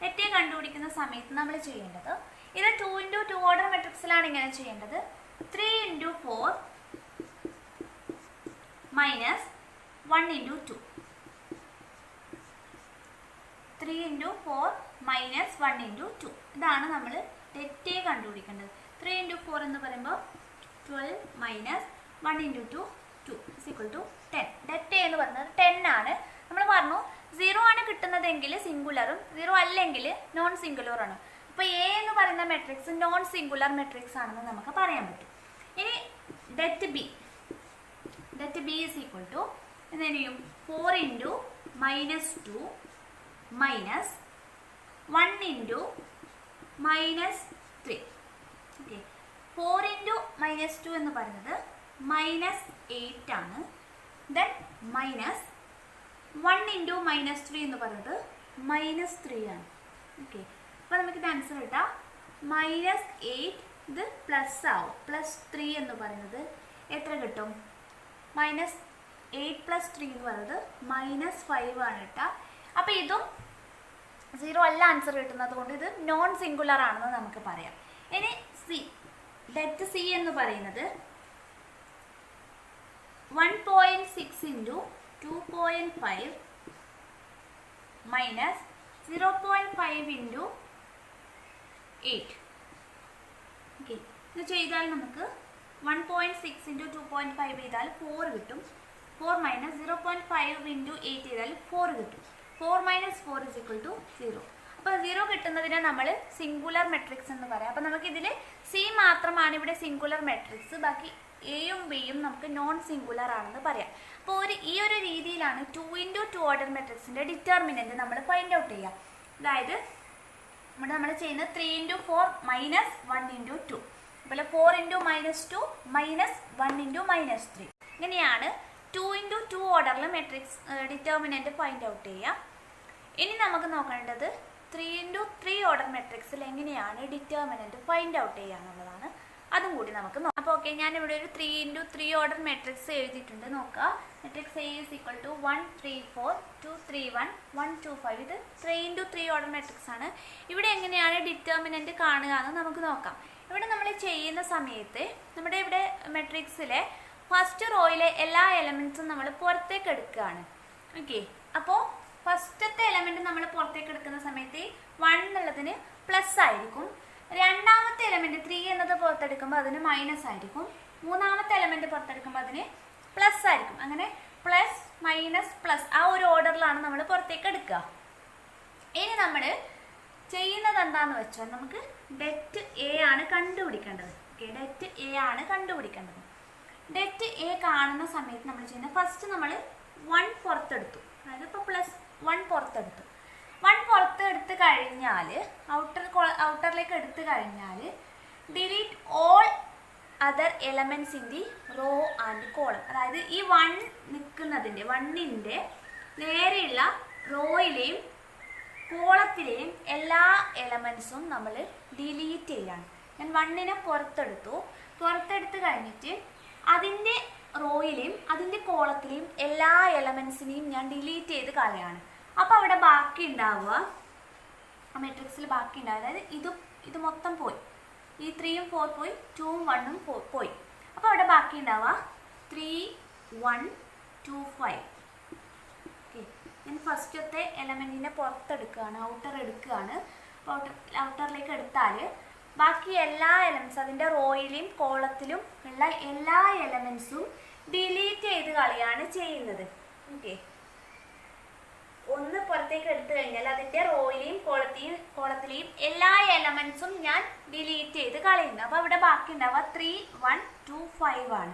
ഡെറ്റ് എ കണ്ടുപിടിക്കുന്ന സമയത്ത് നമ്മൾ ചെയ്യേണ്ടത് ഇത് 2x2 ഓർഡർ മെട്രിക്സിലാണ് ഇങ്ങനെ ചെയ്യേണ്ടത്. 3x4 minus 1x2. 3x4 minus 1x2 ഇതാണ് നമ്മൾ ഡെറ്റ് എ കണ്ടുപിടിക്കേണ്ടത്. 3x4 എന്ന് പറയുമ്പോൾ 12 minus 1x2 2 is equal to 10. Debt A എന്ന് പറയുന്നത് 10 ആണ്. നമ്മൾ പറഞ്ഞു 0 ആണ് കിട്ടുന്നതെങ്കിൽ സിംഗുലറും 0 അല്ലെങ്കിൽ നോൺ സിംഗുലറുമാണ്. അപ്പോൾ എ എന്ന് പറയുന്ന മെട്രിക്സ് നോൺ സിംഗുലർ മെട്രിക്സ് ആണെന്ന് നമുക്ക് പറയാൻ പറ്റും. ഇനി debt B is equal to എന്ത് ചെയ്യും 4 into minus 2 minus 1 into minus 3. Okay, 4 into minus 2 എന്ന് പറയുന്നത് മൈനസ് 8 ആണ്. ദെൻ മൈനസ് 1 into minus 3 എന്ന് പറയുന്നത് മൈനസ് 3 ആണ്. ഓക്കെ, അപ്പോൾ നമുക്കിത് ആൻസർ കിട്ടാം മൈനസ് 8. ഇത് പ്ലസ് ആവും. പ്ലസ് 3 എന്ന് പറയുന്നത് എത്ര കിട്ടും? മൈനസ് 8 പ്ലസ് 3 എന്ന് പറയുന്നത് മൈനസ് 5 ആണ് കിട്ടുക. അപ്പോൾ ഇതും 0 അല്ല ആൻസർ കിട്ടുന്നത് കൊണ്ട് ഇത് നോൺ സിംഗുലർ ആണെന്ന് നമുക്ക് പറയാം. ഇനി ഡെറ്റ് സി എന്ന് പറയുന്നത് 1.6 into 2.5 മൈനസ് 0.5 into 8. ഓക്കെ, ഇത് ചെയ്താൽ നമുക്ക് 1.6 into 2.5 ചെയ്താൽ 4 കിട്ടും. 4 മൈനസ് 0.5 into 8 ചെയ്താൽ 4 കിട്ടും. 4 മൈനസ് 4 is equal to 0. അപ്പോൾ 0 കിട്ടുന്നതിനെ നമ്മൾ സിംഗുലർ മെട്രിക്സ് എന്ന് പറയാം. അപ്പോൾ നമുക്കിതിൽ സി മാത്രമാണ് ഇവിടെ സിംഗുലർ മെട്രിക്സ്, ബാക്കി എയും ബിയും നമുക്ക് നോൺ സിംഗുലർ ആണെന്ന് പറയാം. അപ്പോൾ ഈ ഒരു രീതിയിലാണ് 2x2 ഓർഡർ മെട്രിക്സിൻ്റെ ഡിറ്റർമിനൻറ്റ് നമ്മൾ ഫൈൻഡ് ഔട്ട് ചെയ്യുക. അതായത് ഇവിടെ നമ്മൾ ചെയ്യുന്നത് 3x4 മൈനസ് 1x2, അതുപോലെ 4x minus 2 minus 1x minus 3. ഇങ്ങനെയാണ് 2x2 ഓർഡറിൽ മെട്രിക്സ് ഡിറ്റർമിനൻറ്റ് ഫൈൻഡ് ഔട്ട് ചെയ്യുക. ഇനി നമുക്ക് നോക്കേണ്ടത് 3x3 ഓർഡർ മെട്രിക്സിൽ എങ്ങനെയാണ് ഡിറ്റർമിനൻറ്റ് ഫൈൻഡ് ഔട്ട് ചെയ്യുക എന്നുള്ളതാണ്. അതും കൂടി നമുക്ക് നോക്കാം. അപ്പോൾ ഓക്കെ, ഞാനിവിടെ ഒരു 3x3 ഓർഡർ മെട്രിക്സ് എഴുതിയിട്ടുണ്ട്. നോക്കുക, matrix A is equal to 1 3 4 2 3 1 1 2 5. ഇത് 3x3 ഓർഡർ മെട്രിക്സ് ആണ്. ഇവിടെ എങ്ങനെയാണ് ഡിറ്റർമിനൻറ്റ് കാണുക എന്ന് നമുക്ക് നോക്കാം. ഇവിടെ നമ്മൾ ചെയ്യുന്ന സമയത്ത് നമ്മുടെ ഇവിടെ മെട്രിക്സിലെ ഫസ്റ്റ് റോയിലെ എല്ലാ എലമെൻറ്റ്സും നമ്മൾ പുറത്തേക്ക് എടുക്കുകയാണ്. ഓക്കെ, അപ്പോൾ ഫസ്റ്റത്തെ എലമെൻറ്റ് നമ്മൾ പുറത്തേക്ക് എടുക്കുന്ന സമയത്ത് 1 എന്നുള്ളതിന് പ്ലസ് ആയിരിക്കും. രണ്ടാമത്തെ എലമെൻറ്റ് 3 എന്നത് പുറത്തെടുക്കുമ്പോൾ അതിന് മൈനസ് ആയിരിക്കും. മൂന്നാമത്തെ എലമെൻറ്റ് പുറത്തെടുക്കുമ്പോൾ അതിന് പ്ലസ് ആയിരിക്കും. അങ്ങനെ പ്ലസ് മൈനസ് പ്ലസ് ആ ഒരു ഓർഡറിലാണ് നമ്മൾ പുറത്തേക്ക് എടുക്കുക. ഇനി നമ്മൾ ചെയ്യുന്നത് എന്താണെന്ന് വെച്ചാൽ നമുക്ക് ഡെറ്റ് എ ആണ് കണ്ടുപിടിക്കേണ്ടത്. ഓക്കെ, ഡെറ്റ് എ ആണ് കണ്ടുപിടിക്കേണ്ടത്. ഡെറ്റ് എ കാണുന്ന സമയത്ത് നമ്മൾ ചെയ്യുന്നത് ഫസ്റ്റ് നമ്മൾ 1 പുറത്തെടുത്തു. അതായത് ഇപ്പോൾ പ്ലസ് 1 പുറത്തെടുത്തു. 1 പുറത്തെടുത്ത് കഴിഞ്ഞാൽ ഔട്ടറിലേക്ക് എടുത്തു കഴിഞ്ഞാൽ delete all other elements in the row and column. അതായത് ഈ 1 നിൽക്കുന്നതിൻ്റെ 1ൻ്റെ നേരെയുള്ള റോയിലെയും കോളത്തിലെയും എല്ലാ എലമെൻറ്റ്സും നമ്മൾ ഡിലീറ്റ് ചെയ്യാണ്. ഞാൻ 1നെ പുറത്തെടുത്ത് കഴിഞ്ഞിട്ട് അതിൻ്റെ റോയിലെയും അതിൻ്റെ കോളത്തിലെയും എല്ലാ എലമെൻറ്റ്സിനെയും ഞാൻ ഡിലീറ്റ് ചെയ്ത് കളയാണ്. അപ്പോൾ അവിടെ ബാക്കി ഉണ്ടാവുക മെട്രിക്സിൽ ബാക്കി ഉണ്ടാവുക, അതായത് ഇത് മൊത്തം പോയി. ഈ 3യും 4 പോയി, 2ഉം 1ഉം പോയി. അപ്പോൾ അവിടെ ബാക്കി ഉണ്ടാവുക 3 1 2 5. ഓക്കെ, ഞാൻ ഫസ്റ്റത്തെ എലമെൻറ്റിനെ പുറത്തെടുക്കുകയാണ്, ഔട്ടർ എടുക്കുകയാണ്. ഔട്ടറിലേക്ക് എടുത്താൽ ബാക്കി എല്ലാ എലമെൻറ്റ്സും അതിൻ്റെ റോയിലും കോളത്തിലും ഉള്ള എല്ലാ എലമെൻറ്റ്സും ഡിലീറ്റ് ചെയ്ത് കളയാണ് ചെയ്യുന്നത്. ഓക്കെ, ഒന്ന് പുറത്തേക്ക് എടുത്തു കഴിഞ്ഞാൽ അതിൻ്റെ റോയിലെയും കോളത്തിലെയും എല്ലാ എലമെൻറ്റ്സും ഞാൻ ഡിലീറ്റ് ചെയ്ത് കളയുന്നു. അപ്പോൾ ഇവിടെ ബാക്കി ഉണ്ടാവുക 3 1 2 5 ആണ്.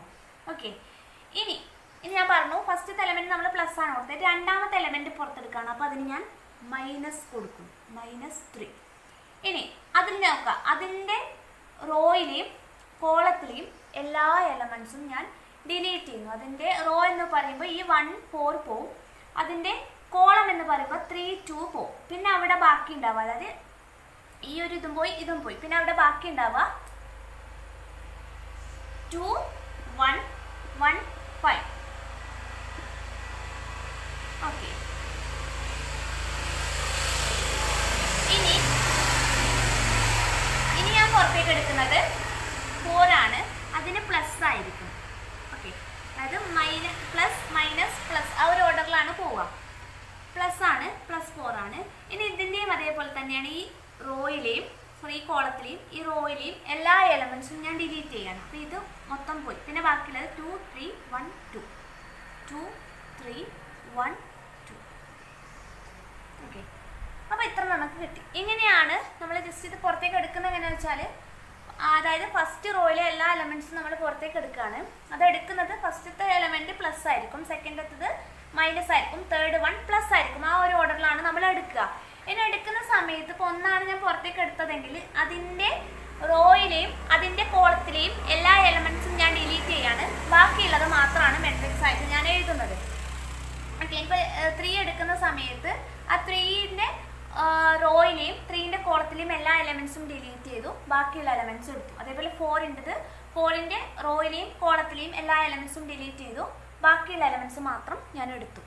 ഓക്കെ, ഇനി ഞാൻ പറഞ്ഞു ഫസ്റ്റത്തെ എലമെൻറ്റ് നമ്മൾ പ്ലസ് ആണ് കൊടുത്തത്, രണ്ടാമത്തെ എലമെൻറ്റ് പുറത്തെടുക്കുകയാണ്. അപ്പോൾ അതിന് ഞാൻ മൈനസ് കൊടുക്കും, -3. ഇനി അതിൽ നോക്കുക, അതിൻ്റെ റോയിലെയും കോളത്തിലെയും എല്ലാ എലമെൻറ്റ്സും ഞാൻ ഡിലീറ്റ് ചെയ്യുന്നു. അതിൻ്റെ റോ എന്ന് പറയുമ്പോൾ ഈ 1 4 പോവും, അതിൻ്റെ കോളം എന്ന് പറയുമ്പോൾ 3 2 പോവും. പിന്നെ അവിടെ ബാക്കി ഉണ്ടാവുക, അതായത് ഈ ഒരു ഇതും പോയി ഇതും പോയി, പിന്നെ അവിടെ ബാക്കി ഉണ്ടാവുക 2 1 1 5. ഓക്കെ, ഇനി ഞാൻ പുറത്തേക്ക് എടുക്കുന്നത് 4 ആണ്, അതിന് പ്ലസ് ആയിരിക്കും. ഓക്കെ, അതായത് പ്ലസ് മൈനസ് പ്ലസ് ആ ഒരു ഓർഡറിലാണ് പോവുക. പ്ലസ് ആണ്, +4 ആണ്. ഇനി ഇതിൻ്റെയും അതേപോലെ തന്നെയാണ്, ഈ റോയിലെയും ഈ കോളത്തിലെയും ഈ റോയിലെയും എല്ലാ എലമെൻറ്റ്സും ഞാൻ ഡിലീറ്റ് ചെയ്യണം. അപ്പോൾ ഇത് മൊത്തം പോയി, പിന്നെ ബാക്കിയുള്ളത് 2 3 1 2 2 3 1 2. ഓക്കെ, അപ്പോൾ ഇത്ര നമുക്ക് കിട്ടി. ഇങ്ങനെയാണ് നമ്മൾ ജസ്റ്റ് ഇത് പുറത്തേക്ക് എടുക്കുന്നത്. എങ്ങനെയാണെന്ന് വെച്ചാൽ, അതായത് ഫസ്റ്റ് റോയിലെ എല്ലാ എലമെൻറ്റ്സും നമ്മൾ പുറത്തേക്ക് എടുക്കുകയാണ്. അത് എടുക്കുന്നത് ഫസ്റ്റത്തെ എലമെൻറ്റ് പ്ലസ് ആയിരിക്കും, സെക്കൻഡത്തത് മൈനസ് ആയിരിക്കും, തേർഡ് 1 പ്ലസ് ആയിരിക്കും. ആ ഒരു ഓർഡറിലാണ് നമ്മൾ എടുക്കുക. ഇനി എടുക്കുന്ന സമയത്ത് ഇപ്പോൾ ഒന്നാണ് ഞാൻ പുറത്തേക്ക് എടുത്തതെങ്കിൽ അതിൻ്റെ റോയിലെയും അതിൻ്റെ കോളത്തിലെയും എല്ലാ എലമെൻറ്റ്സും ഞാൻ ഡിലീറ്റ് ചെയ്യാണ്, ബാക്കിയുള്ളത് മാത്രമാണ് മെട്രിക്സ് ആയിട്ട് ഞാൻ എഴുതുന്നത്. ഓക്കെ, ഇപ്പോൾ 3 എടുക്കുന്ന സമയത്ത് ആ 3ൻ്റെ റോയിലെയും 3ൻ്റെ കോളത്തിലെയും എല്ലാ എലമെൻറ്റ്സും ഡിലീറ്റ് ചെയ്തു, ബാക്കിയുള്ള എലമെൻറ്റ്സ് എടുത്തു. അതേപോലെ 4ൻ്റെ റോയിലെയും കോളത്തിലെയും എല്ലാ എലമെൻറ്റ്സും ഡിലീറ്റ് ചെയ്തു, ബാക്കിയുള്ള എലമെൻറ്റ്സ് മാത്രം ഞാൻ എടുത്തു.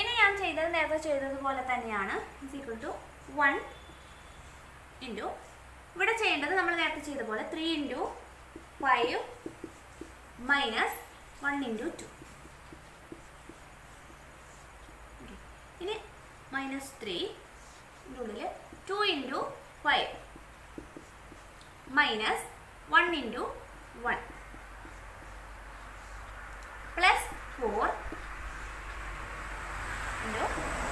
ഇനി ഞാൻ നേരത്തെ ചെയ്തതുപോലെ തന്നെയാണ്, =1 ഇൻറ്റു ഇവിടെ ചെയ്യേണ്ടത് നമ്മൾ നേരത്തെ ചെയ്ത പോലെ 3 × 5 മൈനസ് 1 × 2. ഇനി -3 ഉള്ളിൽ 2 × 5 മൈനസ് 1 × 1 പ്ലസ് 4 ×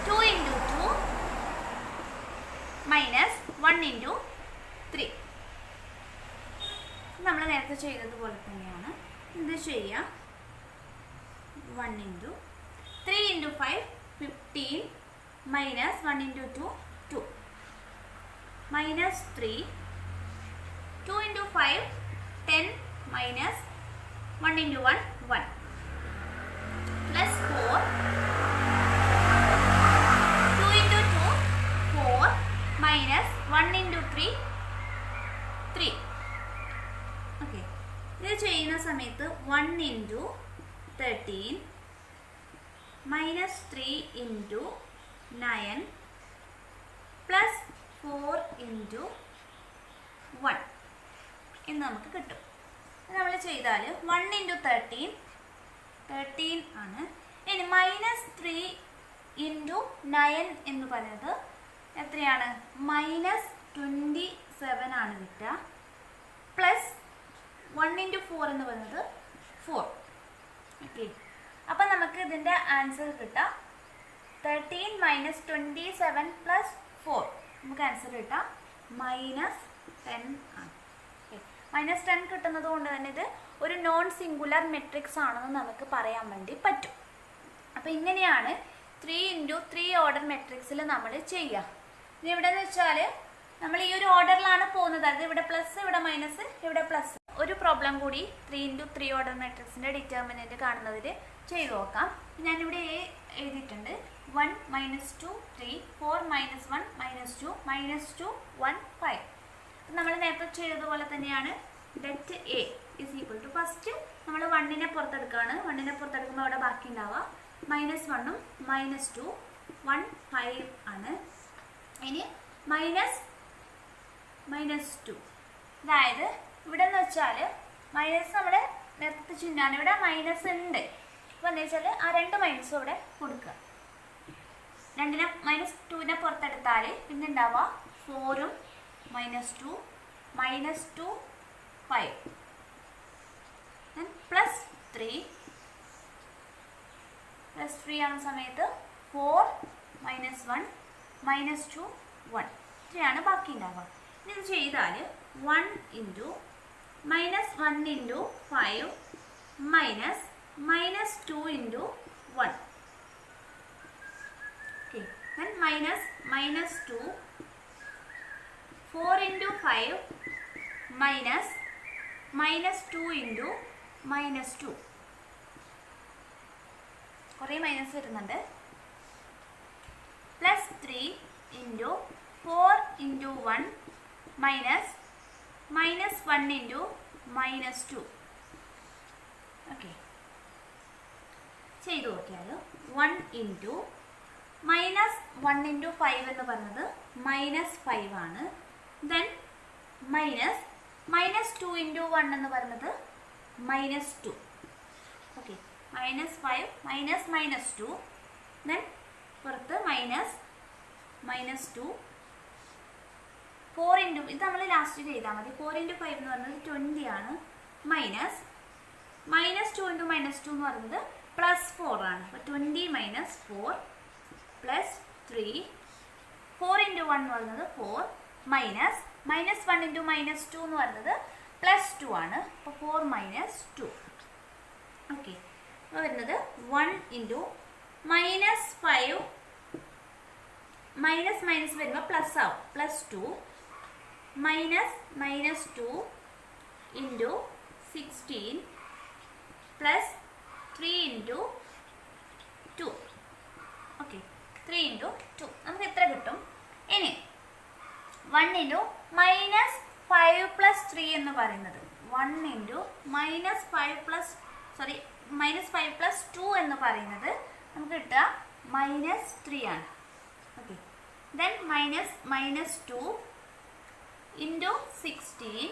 2 × 2 മൈനസ് 1 × 3. നമ്മൾ നേരത്തെ ചെയ്തതുപോലെ തന്നെയാണ് ഇത് ചെയ്യുക. 1 × 3 × 5 15 minus 1 × 2 2 minus 3 2 × 5 10 minus 1 × 1 1 plus 4 2 × 2 4 minus 1 × 3 3. Okay, ഇത് ചെയ്യുന്ന സമയത്ത് 1 × 13 മൈനസ് 3 × 9 പ്ലസ് 4 × 1 എന്ന് നമുക്ക് കിട്ടും. നമ്മൾ ചെയ്താൽ 1 × 13 ആണ്. ഇനി -3 × 9 എന്ന് പറയുന്നത് എത്രയാണ്? -27 ആണ് കിട്ടുക. പ്ലസ് 1 × 4 എന്ന് പറയുന്നത് 4. ഓക്കെ, അപ്പം നമുക്ക് ഇതിൻ്റെ ആൻസർ കിട്ടാം 13 - 27 + 4. നമുക്ക് ആൻസർ കിട്ടാം -10 ആണ്. -10 കിട്ടുന്നത് കൊണ്ട് തന്നെ ഇത് ഒരു നോൺ സിംഗുലർ മെട്രിക്സ് ആണെന്ന് നമുക്ക് പറയാൻ വേണ്ടി പറ്റും. അപ്പോൾ ഇങ്ങനെയാണ് 3 × 3 ഓർഡർ മെട്രിക്സിൽ നമ്മൾ ചെയ്യുക. ഇനി ഇവിടെ എന്ന് വെച്ചാൽ നമ്മൾ ഈ ഒരു ഓർഡറിലാണ് പോകുന്നത്, അത് ഇവിടെ പ്ലസ് ഇവിടെ മൈനസ് ഇവിടെ പ്ലസ്. ഒരു പ്രോബ്ലം കൂടി 3 × 3 ഓർഡർ മെട്രിക്സിൻ്റെ ഡിറ്റർമിനൻറ്റ് കാണുന്നതിൽ ചെയ്തു നോക്കാം. ഞാനിവിടെ എഴുതിയിട്ടുണ്ട് 1 - 2 3 4 - 1 - 2 -2 1 5. നമ്മൾ നേരത്തെ ചെയ്തതുപോലെ തന്നെയാണ്. Det A is equal to first നമ്മൾ 1നെ പുറത്തെടുക്കുകയാണ്. 1നെ പുറത്തെടുക്കുമ്പോൾ അവിടെ ബാക്കി ഉണ്ടാവുക -1ഉം -2 1 5 ആണ്. ഇനി -2 അതായത് ഇവിടെ എന്ന് വെച്ചാൽ മൈനസ് നമ്മുടെ നേരത്തെ ചിഹ്നമാണ്, ഇവിടെ മൈനസ് ഉണ്ട്. അപ്പോൾ എന്താ വെച്ചാൽ ആ 2 മൈനസും ഇവിടെ കൊടുക്കുക. 2നെ -2നെ പുറത്തെടുത്താൽ പിന്നെ ഉണ്ടാവുക 4ഉം -2 -2 5 +3 ആവുന്ന സമയത്ത് 4 -1 -2 1 ഇത്രയാണ് ബാക്കി ഉണ്ടാവുക. ഇനി ഇത് ചെയ്താൽ 1 × -1 × 5 -2 × 1. Okay, then -2 4 × 5 -2 × -2. കുറേ മൈനസ് വരുന്നുണ്ട്. +3 × 4 × 1 -1 × -2. ഓക്കെ, ചെയ്തു നോക്കിയാൽ 1 × -1 × 5 എന്ന് പറയുന്നത് -5 ആണ്. ദെൻ -2 × 1 എന്ന് പറയുന്നത് -2. ഓക്കെ, -5 -2 ദെൻ പുറത്ത് -2 4 × ഇത് നമ്മൾ ലാസ്റ്റ് ചെയ്താൽ മതി. 4 × 5 എന്ന് പറയുന്നത് 20 ആണ്. -2 × -2 എന്ന് പറയുന്നത് +4 ആണ്. അപ്പോൾ 20 - 4 +3 4 × 1 എന്ന് പറയുന്നത് 4 -1 × -2 എന്ന് പറയുന്നത് +2 ആണ്. അപ്പോൾ 4 - 2. ഓക്കെ, അപ്പോൾ വരുന്നത് 1 × -5 മൈനസ് വരുമ്പോൾ പ്ലസ് ആവും. +2 -2 × 16 +3 × 2. ഓക്കെ, 3 × 2 നമുക്ക് എത്ര കിട്ടും? ഇനി 1 × -5 + 3 എന്ന് പറയുന്നത് 1 × -5 + 2 എന്ന് പറയുന്നത് നമുക്ക് കിട്ടുക -3 ആണ്. Okay, then -2 × 16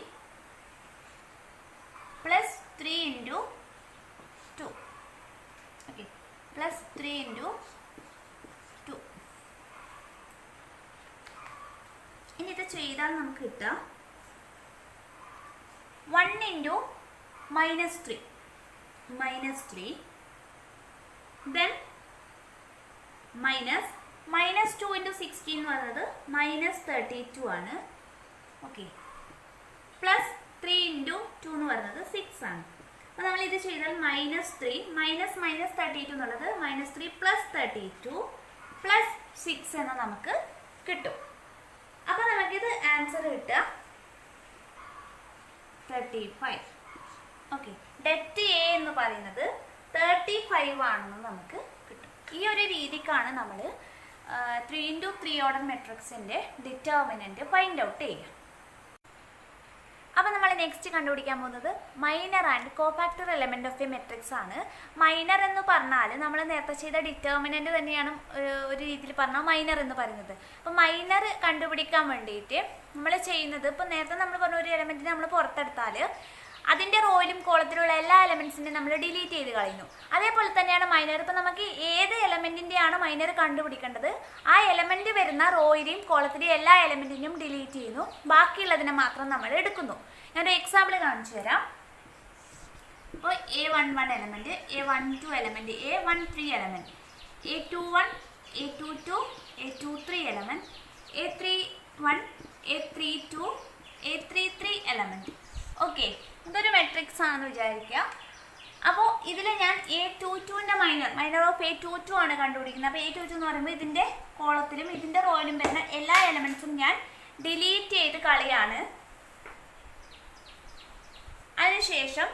+3 × 2. ഓക്കെ, +3 × 2. ഇനി ഇത് ചെയ്താൽ നമുക്ക് കിട്ടുക 1 × -3 ദെൻ -2 × 16 എന്ന് പറയുന്നത് -32 ആണ്. ഓക്കെ, +3 × 2 എന്ന് പറയുന്നത് 6 ആണ്. അപ്പോൾ നമ്മൾ ഇത് ചെയ്താൽ -3 -32 എന്നുള്ളത് -3 +32 +6 എന്ന് നമുക്ക് കിട്ടും. അപ്പോൾ നമുക്കിത് ആൻസർ കിട്ടുക 35. ഓക്കെ, ഡെപ്ത് എ എന്ന് പറയുന്നത് 35 ആണെന്ന് നമുക്ക് കിട്ടും. ഈ ഒരു രീതിക്കാണ് നമ്മൾ 3 × 3 ഓർഡർ മെട്രിക്സിൻ്റെ ഡിറ്റർമിനൻറ്റ് ഫൈൻഡ് ഔട്ട് ചെയ്യുക. അപ്പോൾ നമ്മൾ നെക്സ്റ്റ് കണ്ടുപിടിക്കാൻ പോകുന്നത് minor and cofactor element of A matrix ആണ്. മൈനർ എന്ന് പറഞ്ഞാൽ നമ്മൾ നേരത്തെ ചെയ്ത ഡിറ്റർമിനൻറ്റ് തന്നെയാണ് ഒരു രീതിയിൽ പറഞ്ഞാൽ മൈനർ എന്ന് പറയുന്നത്. അപ്പോൾ മൈനർ കണ്ടുപിടിക്കാൻ വേണ്ടിയിട്ട് നമ്മൾ ചെയ്യുന്നത്, ഇപ്പോൾ നേരത്തെ നമ്മൾ പറഞ്ഞ ഒരു എലമെൻറ്റിനെ നമ്മൾ പുറത്തെടുത്താൽ അതിൻ്റെ റോയിലും കോളത്തിലുള്ള എല്ലാ എലമെൻസിനെയും നമ്മൾ ഡിലീറ്റ് ചെയ്ത് കളയുന്നു. അതേപോലെ തന്നെയാണ് മൈനർ. ഇപ്പോൾ നമുക്ക് ഏത് എലമെൻറ്റിൻ്റെയാണ് മൈനർ കണ്ടുപിടിക്കേണ്ടത്, ആ എലമെൻറ്റ് വരുന്ന റോയിലെയും കോളത്തിലെയും എല്ലാ എലമെൻറ്റിനെയും ഡിലീറ്റ് ചെയ്യുന്നു, ബാക്കിയുള്ളതിനെ മാത്രം നമ്മൾ എടുക്കുന്നു. ഞാനൊരു എക്സാമ്പിൾ കാണിച്ചു തരാം. ഇപ്പോൾ A11 element, A12 element, A13 element, A21 A22 A23 element, A31 A32 A33 element. Okay, ഇതൊരു മെട്രിക്സ് ആണെന്ന് വിചാരിക്കുക. അപ്പോൾ ഇതിൽ ഞാൻ A22ൻ്റെ മൈനർ ഓഫ് A22 ആണ് കണ്ടുപിടിക്കുന്നത്. അപ്പോൾ A22 എന്ന് പറയുമ്പോൾ ഇതിൻ്റെ കോളത്തിലും ഇതിൻ്റെ റോയിലും വരുന്ന എല്ലാ എലമെൻറ്റ്സും ഞാൻ ഡിലീറ്റ് ചെയ്ത് കളയാണ്. അതിനുശേഷം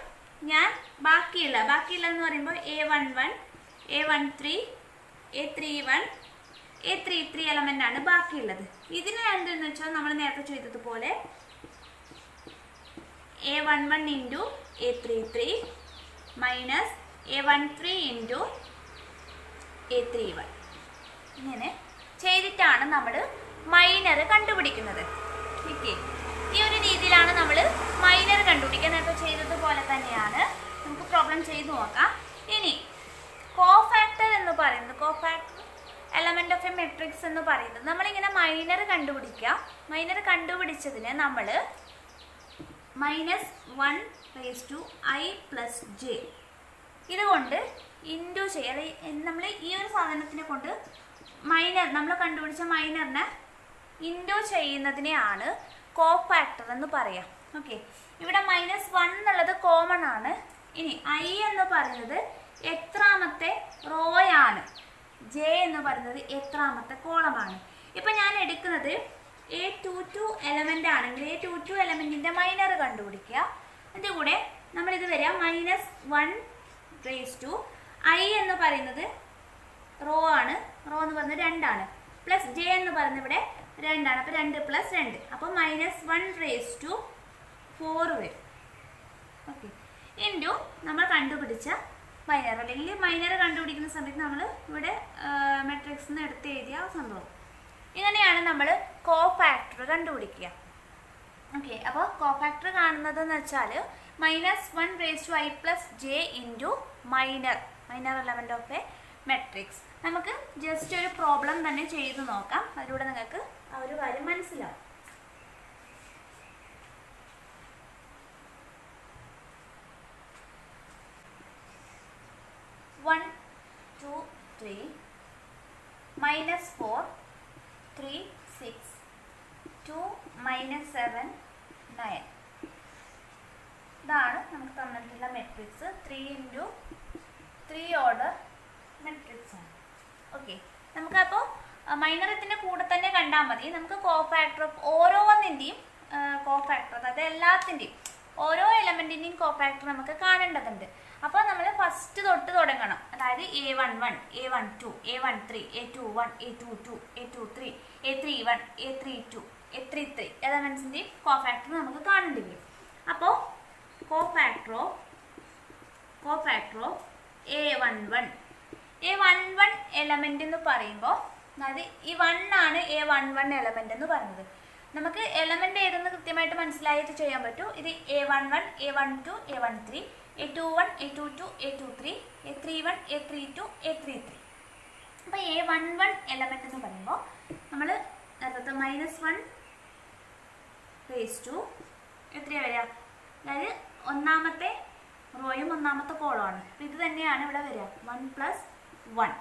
ഞാൻ ബാക്കിയുള്ളതെന്ന് പറയുമ്പോൾ A11 A13 A31 A33 element ആണ് ബാക്കിയുള്ളത്. ഇതിന് എന്തെന്ന് വെച്ചാൽ നമ്മൾ നേരത്തെ ചെയ്തതുപോലെ A11 × A33 minus A13 × A31 ഇങ്ങനെ ചെയ്തിട്ടാണ് നമ്മൾ മൈനർ കണ്ടുപിടിക്കുന്നത്. ഓക്കെ, ഈ ഒരു രീതി രീതിയിലാണ് നമ്മൾ മൈനർ കണ്ടുപിടിക്കുക. നേരത്തെ ചെയ്തതുപോലെ തന്നെയാണ്. നമുക്ക് പ്രോബ്ലം ചെയ്തു നോക്കാം. ഇനി കോഫാക്ടർ എന്ന് പറയുന്നത്, cofactor element of A matrix എന്ന് പറയുന്നത്, നമ്മളിങ്ങനെ മൈനർ കണ്ടുപിടിക്കുക. മൈനർ കണ്ടുപിടിച്ചതിന് നമ്മൾ -1⁻I+J ഇതുകൊണ്ട് ഇൻറ്റു ചെയ്യുക. നമ്മൾ ഈ ഒരു സാധനത്തിനെ കൊണ്ട് മൈനർ, നമ്മൾ കണ്ടുപിടിച്ച മൈനറിനെ ഇൻറ്റു ചെയ്യുന്നതിനെയാണ് കോഫാക്ടർ എന്ന് പറയാം. ഓക്കെ, ഇവിടെ -1 എന്നുള്ളത് കോമൺ ആണ്. ഇനി I എന്ന് പറയുന്നത് എത്രാമത്തെ റോയാണ്, J എന്ന് പറയുന്നത് എത്രാമത്തെ കോളമാണ്. ഇപ്പം ഞാൻ എടുക്കുന്നത് A22 എലമെൻ്റ് ആണെങ്കിൽ A22 എലമെൻറ്റിൻ്റെ മൈനർ കണ്ടുപിടിക്കുക. അതിൻ്റെ കൂടെ നമ്മളിത് വരിക -1⁻I എന്ന് പറയുന്നത് റോ ആണ്, റോ എന്ന് പറയുന്നത് 2 ആണ്, പ്ലസ് J എന്ന് പറയുന്നത് ഇവിടെ 2 ആണ്. അപ്പോൾ 2 + 2, അപ്പോൾ -1⁻4 വരും. ഓക്കെ, ഇൻറ്റു നമ്മൾ കണ്ടുപിടിച്ച മൈനർ, അല്ലെങ്കിൽ മൈനർ കണ്ടുപിടിക്കുന്ന സമയത്ത് നമ്മൾ ഇവിടെ മെട്രിക്സിൽ നിന്ന് എടുത്ത് എഴുതിയ സംഭവം. ഇങ്ങനെയാണ് നമ്മൾ കോഫാക്ടർ കണ്ടുപിടിക്കുക. ഓക്കെ, അപ്പോൾ കോഫാക്ടർ കാണുന്നതെന്ന് വെച്ചാൽ -1⁻I+J into minor element of A matrix. നമുക്ക് ജസ്റ്റ് ഒരു പ്രോബ്ലം തന്നെ ചെയ്തു നോക്കാം. അതിലൂടെ നിങ്ങൾക്ക് ആ ഒരു കാര്യം മനസ്സിലാവും. -1 2 3 -4 3 6 2 -7 9 ഇതാണ് നമുക്ക് തന്നിട്ടുള്ള മെട്രിക്സ്. 3 ഓർഡർ മെട്രിക്സ് ആണ്. ഓക്കെ, നമുക്കപ്പോൾ മൈനറത്തിൻ്റെ കൂടെ തന്നെ കണ്ടാൽ മതി. നമുക്ക് കോഫാക്ടർ ഓരോന്നിൻ്റെയും കോഫാക്ടർ, അതായത് എല്ലാത്തിൻ്റെയും ഓരോ എലമെൻറ്റിൻ്റെയും കോഫാക്ടർ നമുക്ക് കാണേണ്ടതുണ്ട്. അപ്പോൾ നമ്മൾ ഫസ്റ്റ് തൊട്ട് തുടങ്ങണം. അതായത് A11 A12 A13 A21 A22 A23 A31 A32 A33 എലമെൻസിൻ്റെയും cofactor നമുക്ക് കാണേണ്ടി വരും. അപ്പോൾ കോഫാക്ടർ ഓഫ് A11 എലമെൻ്റ് എന്ന് പറയുമ്പോൾ, അതായത് ഈ 1 ആണ് A11 എലമെൻ്റ് എന്ന് പറയുന്നത്. നമുക്ക് എലമെൻ്റ് ഏതെന്ന് കൃത്യമായിട്ട് മനസ്സിലായിട്ട് ചെയ്യാൻ പറ്റും. ഇത് A11 A12 A13 A21 A22 A23 A31 A32 A33. അപ്പോൾ A11 എലമെൻ്റ് എന്ന് പറയുമ്പോൾ നമ്മൾ നേരത്തെ -1 എത്രയാണ് വരിക, അതായത് ഒന്നാമത്തെ റോയും ഒന്നാമത്തെ കോളമാണ്. അപ്പോൾ ഇത് തന്നെയാണ് ഇവിടെ വരിക 1 + 1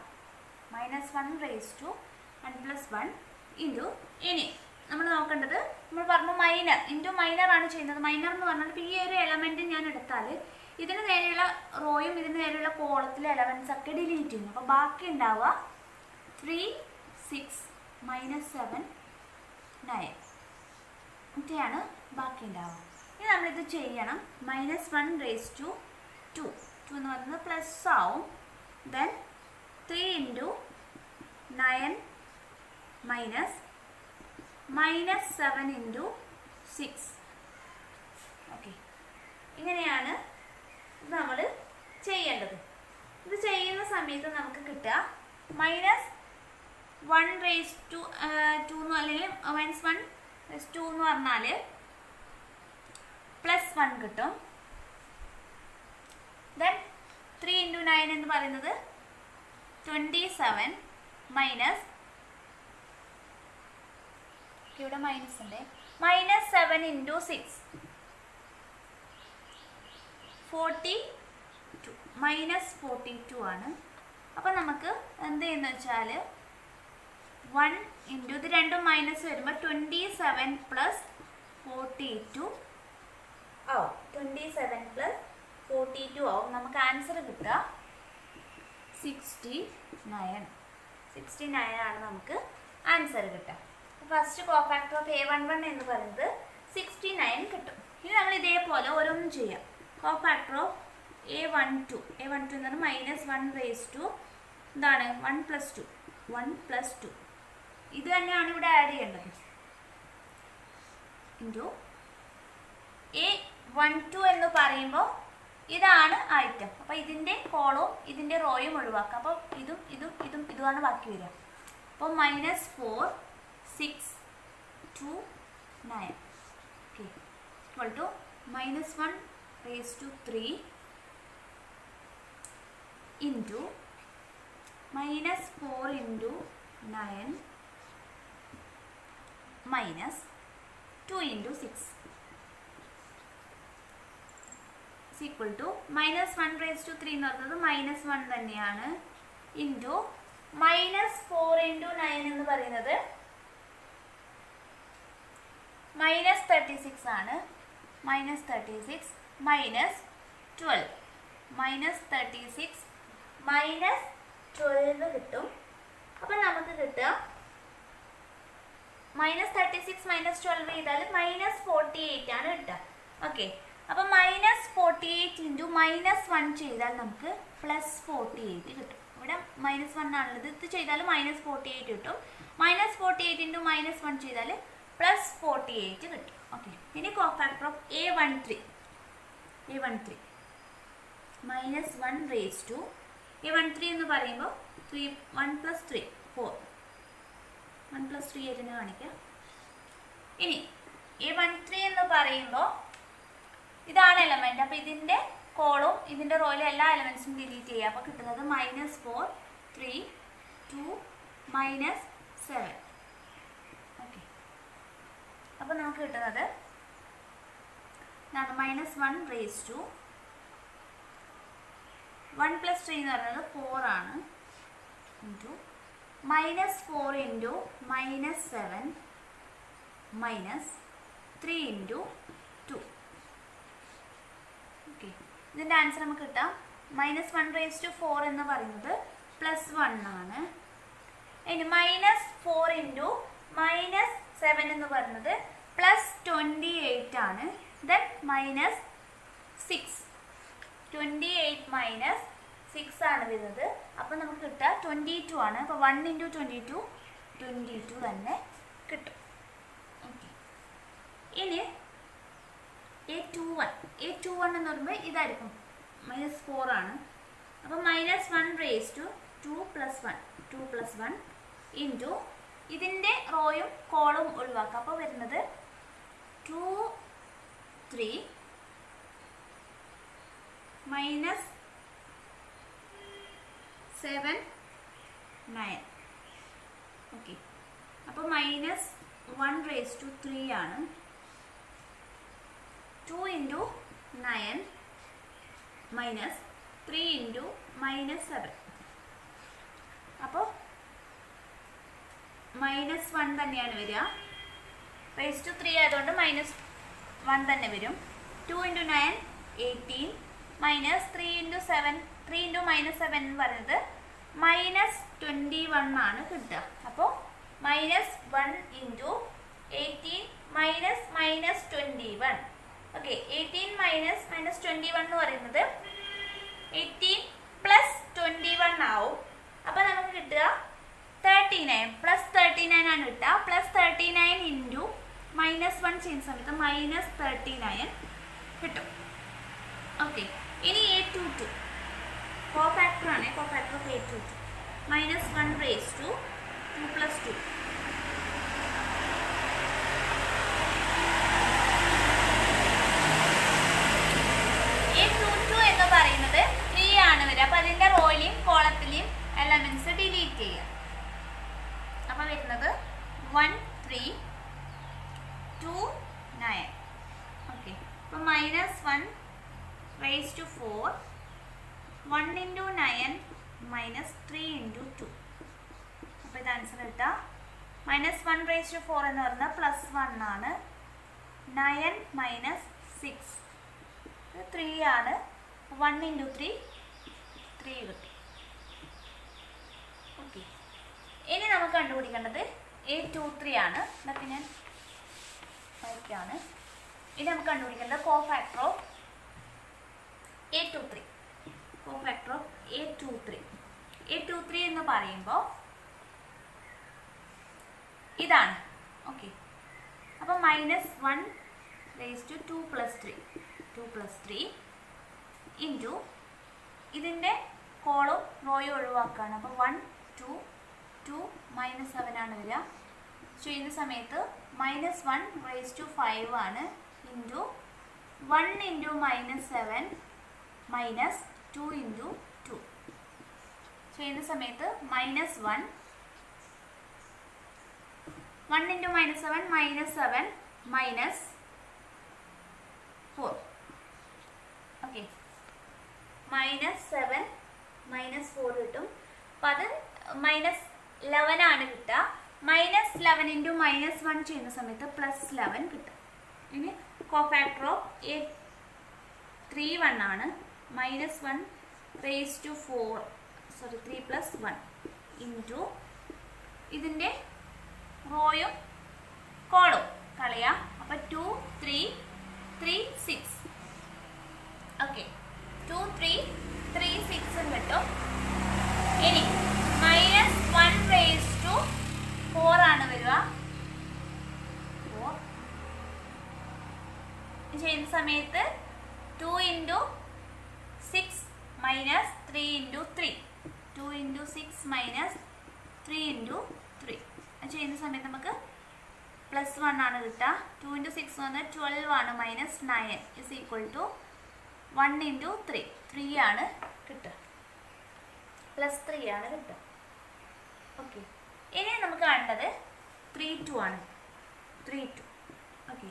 -1⁻1 ഇൻറ്റു. ഇനി നമ്മൾ നോക്കേണ്ടത്, നമ്മൾ പറഞ്ഞു മൈനർ ഇൻറ്റു മൈനർ ആണ് ചെയ്യുന്നത്. മൈനർ എന്ന് പറഞ്ഞാൽ ഇപ്പോൾ ഈ ഒരു എലമെൻറ്റ് ഞാൻ എടുത്താൽ ഇതിന് നേരെയുള്ള റോയും ഇതിന് നേരെയുള്ള കോളത്തിലെ എലമെൻറ്റ്സ് ഒക്കെ ഡിലീറ്റ് ചെയ്യുന്നു. അപ്പോൾ ബാക്കി ഉണ്ടാവുക 3 6 -7 9 ഇത്രയാണ് ബാക്കി ഉണ്ടാവുക. ഇനി നമ്മളിത് ചെയ്യണം. -1⁻2 2 എന്ന് പറയുന്നത് പ്ലസ് ആവും. ദെൻ 3 × 9 -7 × 6. ഓക്കെ, ഇങ്ങനെയാണ് നമ്മൾ ചെയ്യേണ്ടത്. ഇത് ചെയ്യുന്ന സമയത്ത് നമുക്ക് കിട്ടുക -1⁻2 അല്ലെങ്കിൽ -1⁻2 എന്ന് പറഞ്ഞാൽ +1 കിട്ടും. ദെൻ 3 × 9 എന്ന് പറയുന്നത് 27 മൈനസ്, ഇവിടെ മൈനസ് ഉണ്ട്, -7 × 6 42 -42 ആണ്. അപ്പോൾ നമുക്ക് എന്ത് ചെയ്യുന്ന വെച്ചാൽ 1 × ഇത് രണ്ടും മൈനസ് വരുമ്പോൾ 27 + 42 ആവും. 27 + 42 ആവും. നമുക്ക് ആൻസർ കിട്ടുക 69 ആണ് നമുക്ക് ആൻസർ കിട്ടുക. ഫസ്റ്റ് കോഫാക്ടർ ഓഫ് A11 എന്ന് പറയുന്നത് 69 കിട്ടും. ഇനി നമ്മൾ ഇതേപോലെ ഓരോന്നും ചെയ്യാം. കോഫാക്ടർ ഓഫ് A12 എന്ന് പറഞ്ഞാൽ -1⁻2 എന്താണ് 1 + 2 ഇത് തന്നെയാണ് ഇവിടെ ആഡ് ചെയ്യേണ്ടത്. ഇൻറ്റു A12 എന്ന് പറയുമ്പോൾ ഇതാണ് ഐറ്റം. അപ്പോൾ ഇതിൻ്റെ കോളവും ഇതിൻ്റെ റോയും ഒഴിവാക്കാം. അപ്പോൾ ഇതുമാണ് ബാക്കി വരിക. അപ്പോൾ -4 6 2 9. Okay, equal to -1 raised to 3 into -4 into 9 minus 2 into 6 is equal to -1 raised to 3 എന്ന് പറയുന്നത് -1 തന്നെയാണ് ഇൻറ്റു -4 into 9 എന്ന് പറയുന്നത് -36 ആണ്. -36 minus 12 -36 minus 12 കിട്ടും. അപ്പം നമുക്ക് കിട്ടുക -36 minus 12 ചെയ്താൽ -48 ആണ് കിട്ടുക. ഓക്കെ, അപ്പം -48 ഇൻറ്റു -1 ചെയ്താൽ നമുക്ക് +48 കിട്ടും. ഇവിടെ -1 ആണുള്ളത്, ഇത് ചെയ്താൽ -48 കിട്ടും. -48 ഇൻറ്റു -1 ചെയ്താൽ +48 കിട്ടും. ഓക്കെ, ഇനി cofactor of A13 -1 raised to A13 എന്ന് പറയുമ്പോൾ 1 + 3 4 1 + 3 ആയിട്ട് കാണിക്കാം. ഇനി A13 എന്ന് പറയുമ്പോൾ ഇതാണ് എലമെന്റ്. അപ്പോൾ ഇതിൻ്റെ കോളും ഇതിൻ്റെ റോയിലും എല്ലാ എലമെൻസും ഡിലീറ്റ് ചെയ്യുക. അപ്പോൾ കിട്ടുന്നത് -4 3 2 -7. ഓക്കെ, അപ്പോൾ നമുക്ക് കിട്ടുന്നത് -1 raised to 1 + 3 എന്ന് പറയുന്നത് 4 ആണ് into -4 into -7 minus 3 into 2. Okay, ഇതിൻ്റെ ആൻസർ നമുക്ക് കിട്ടാം -1 raised to 4 എന്ന് പറയുന്നത് +1 ആണ്. ഇനി -4 into -7 എന്ന് പറയുന്നത് +28 ആണ്. ദെൻ -6 28 minus 6 ആണ് വരുന്നത്. അപ്പോൾ നമുക്ക് കിട്ടുക 22 ആണ്. അപ്പോൾ 1 into 22 22 തന്നെ കിട്ടും. ഓക്കെ, ഇനി A21 എന്ന് പറയുമ്പോൾ ഇതായിരിക്കും -4 ആണ്. അപ്പോൾ -1 raised to 2 + 1 ഇൻറ്റു ഇതിൻ്റെ റോയും കോളും ഒഴിവാക്കുക. അപ്പോൾ വരുന്നത് 2 3 -7 9. ഓക്കെ, അപ്പോൾ -1 raised to 3 ആണ്. 2 into 9 minus 3 into -7. അപ്പോൾ -1 തന്നെയാണ് വരിക. raised to 3 ആയതുകൊണ്ട് -1 തന്നെ വരും. 2 into 9 18 minus 3 into 7 3 into -7 എന്ന് പറയുന്നത് -21 ആണ് കിട്ടുക. അപ്പോൾ -1 into 18 minus -21. ഓക്കെ, 18 minus -21 എന്ന് പറയുന്നത് 18 + 21 ആവും. അപ്പോൾ നമുക്ക് കിട്ടുക 39 +39 ആണ് കിട്ടുക. +39 ഇൻറ്റു -1 ചെയ്യുന്ന സമയത്ത് -39 കിട്ടും. ഓക്കെ, ഇനി A22 കോഫാക്ടർ ആണ്. Cofactor of A22 -1 raised to 2 + 2. A22 എന്ന് പറയുന്നത് 3 ആണ് വരിക. അപ്പോൾ അതിൻ്റെ റോയിലെയും കോളത്തിലെയും എലമെൻറ്റ്സ് ഡിലീറ്റ് ചെയ്യുക. അപ്പോൾ വരുന്നത് 1 3 2 9. ഓക്കെ, അപ്പോൾ -1 raised to 4 1 into 9 minus 3 into 2. അപ്പോൾ ഇത് ആൻസർ കിട്ടുക -1 raised to 4 എന്ന് പറഞ്ഞാൽ +1 ആണ്. 9 minus 6 3 ആണ്. 1 into 3 3 കിട്ടും. ഓക്കെ, ഇനി നമുക്ക് കണ്ടുപിടിക്കേണ്ടത് A23 ആണ്. എന്നൊക്കെ ഞാൻ ഓക്കെയാണ്. ഇനി നമുക്ക് കണ്ടുപിടിക്കേണ്ടത് cofactor of A23. Cofactor of A23 എന്ന് പറയുമ്പോൾ ഇതാണ്. ഓക്കെ, അപ്പോൾ -1 raised to 2 + 3 ഇൻറ്റു ഇതിൻ്റെ കോളും റോയും ഒഴിവാക്കുകയാണ്. അപ്പോൾ 1 2 2 -7 ആണ് വരിക. ചെയ്യുന്ന സമയത്ത് -1 raised to 5 ആണ് ഇൻറ്റു 1 into -7 minus 2 into 2 ചെയ്യുന്ന സമയത്ത് -1 1 into -7 -7 minus 4 ഓക്കെ -7 -4 കിട്ടും. അപ്പം അത് -11 ആണ് കിട്ടുക. -11 into -1 ചെയ്യുന്ന സമയത്ത് +11 കിട്ടും. ഇനി കോഫാക്ടർ ഓഫ് A31 ആണ്. -1 raised to 4 3 + 1 ഇൻറ്റു ഇതിൻ്റെ റോയും കോളും കളയാം. അപ്പം 2 3 3 6 ഓക്കെ 2 3 3 6 കിട്ടും. ഇനി -1 raised to 4 ആണ് വരിക. 4 ചെയ്യുന്ന സമയത്ത് 2 into 6 minus 3 into 3 2 into 6 minus 3 into 3 ചെയ്യുന്ന സമയത്ത് നമുക്ക് +1 ആണ് കിട്ടുക. 2 into 6 വന്ന് 12 ആണ്. -9 is equal to 1 into 3 3 ആണ് കിട്ടുക. +3 ആണ് കിട്ടുക. ഓക്കെ ഇനി നമുക്ക് കാണേണ്ടത് 3 2 ആണ്. 3 2 ഓക്കെ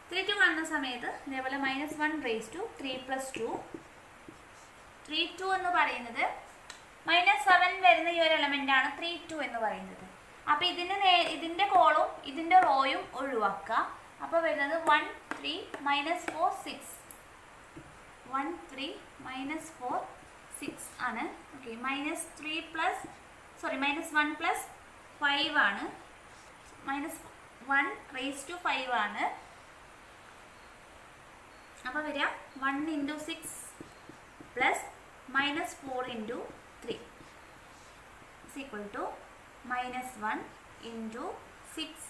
3 2 കാണുന്ന സമയത്ത് ഇതേപോലെ -1 raised to 3 + 2 3 2 എന്ന് പറയുന്നത് -7 വരുന്ന ഈ ഒരു എലമെൻ്റ് ആണ് 3 2 എന്ന് പറയുന്നത്. അപ്പോൾ ഇതിൻ്റെ കോളും ഇതിൻ്റെ റോയും ഒഴിവാക്കുക. അപ്പോൾ വരുന്നത് 1 3 -4 6 1 3 -4 6 ആണ്. ഓക്കെ -1 + 5 ആണ്. -1 raised to 5 ആണ്. അപ്പോൾ വരിക 1 into 6 plus -4 into 3 is equal to -1 into 6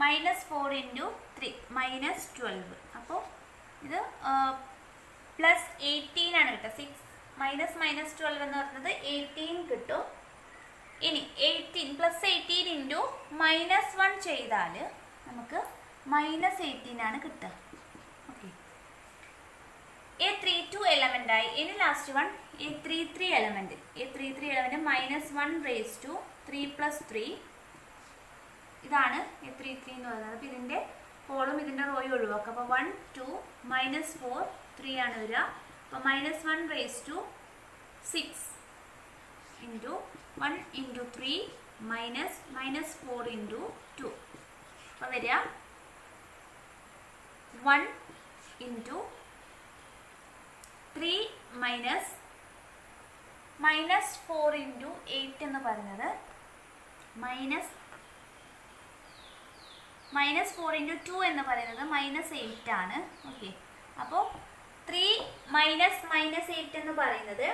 -4 into 3 -12. അപ്പോൾ ഇത് +18 ആണ് കിട്ടുക. 6 -12 എന്ന് പറയുന്നത് 18 കിട്ടും. ഇനി 18 +18 into -1 ചെയ്താൽ നമുക്ക് -18 ആണ് കിട്ടുക. ഓക്കെ A32 എലമെൻ്റ് ആയി. ഇനി last one A33 element. A33 element -1 raised to 3 + 3 ഇതാണ് A33 എന്ന് പറയുന്നത്. അപ്പോൾ ഇതിൻ്റെ കോളും ഇതിൻ്റെ റോയും ഒഴിവാക്കുക. അപ്പോൾ 1 2 -4 3 ആണ് വരിക. അപ്പോൾ -1 raised to 6 into 1 into 3 -4 into 2 അപ്പോൾ വരിക 1 into 3 -4 into 8 എന്ന് പറയുന്നത് -4 into 2 എന്ന് പറയുന്നത് -8 ആണ്. ഓക്കെ അപ്പോൾ 3 -8 എന്ന് പറയുന്നത്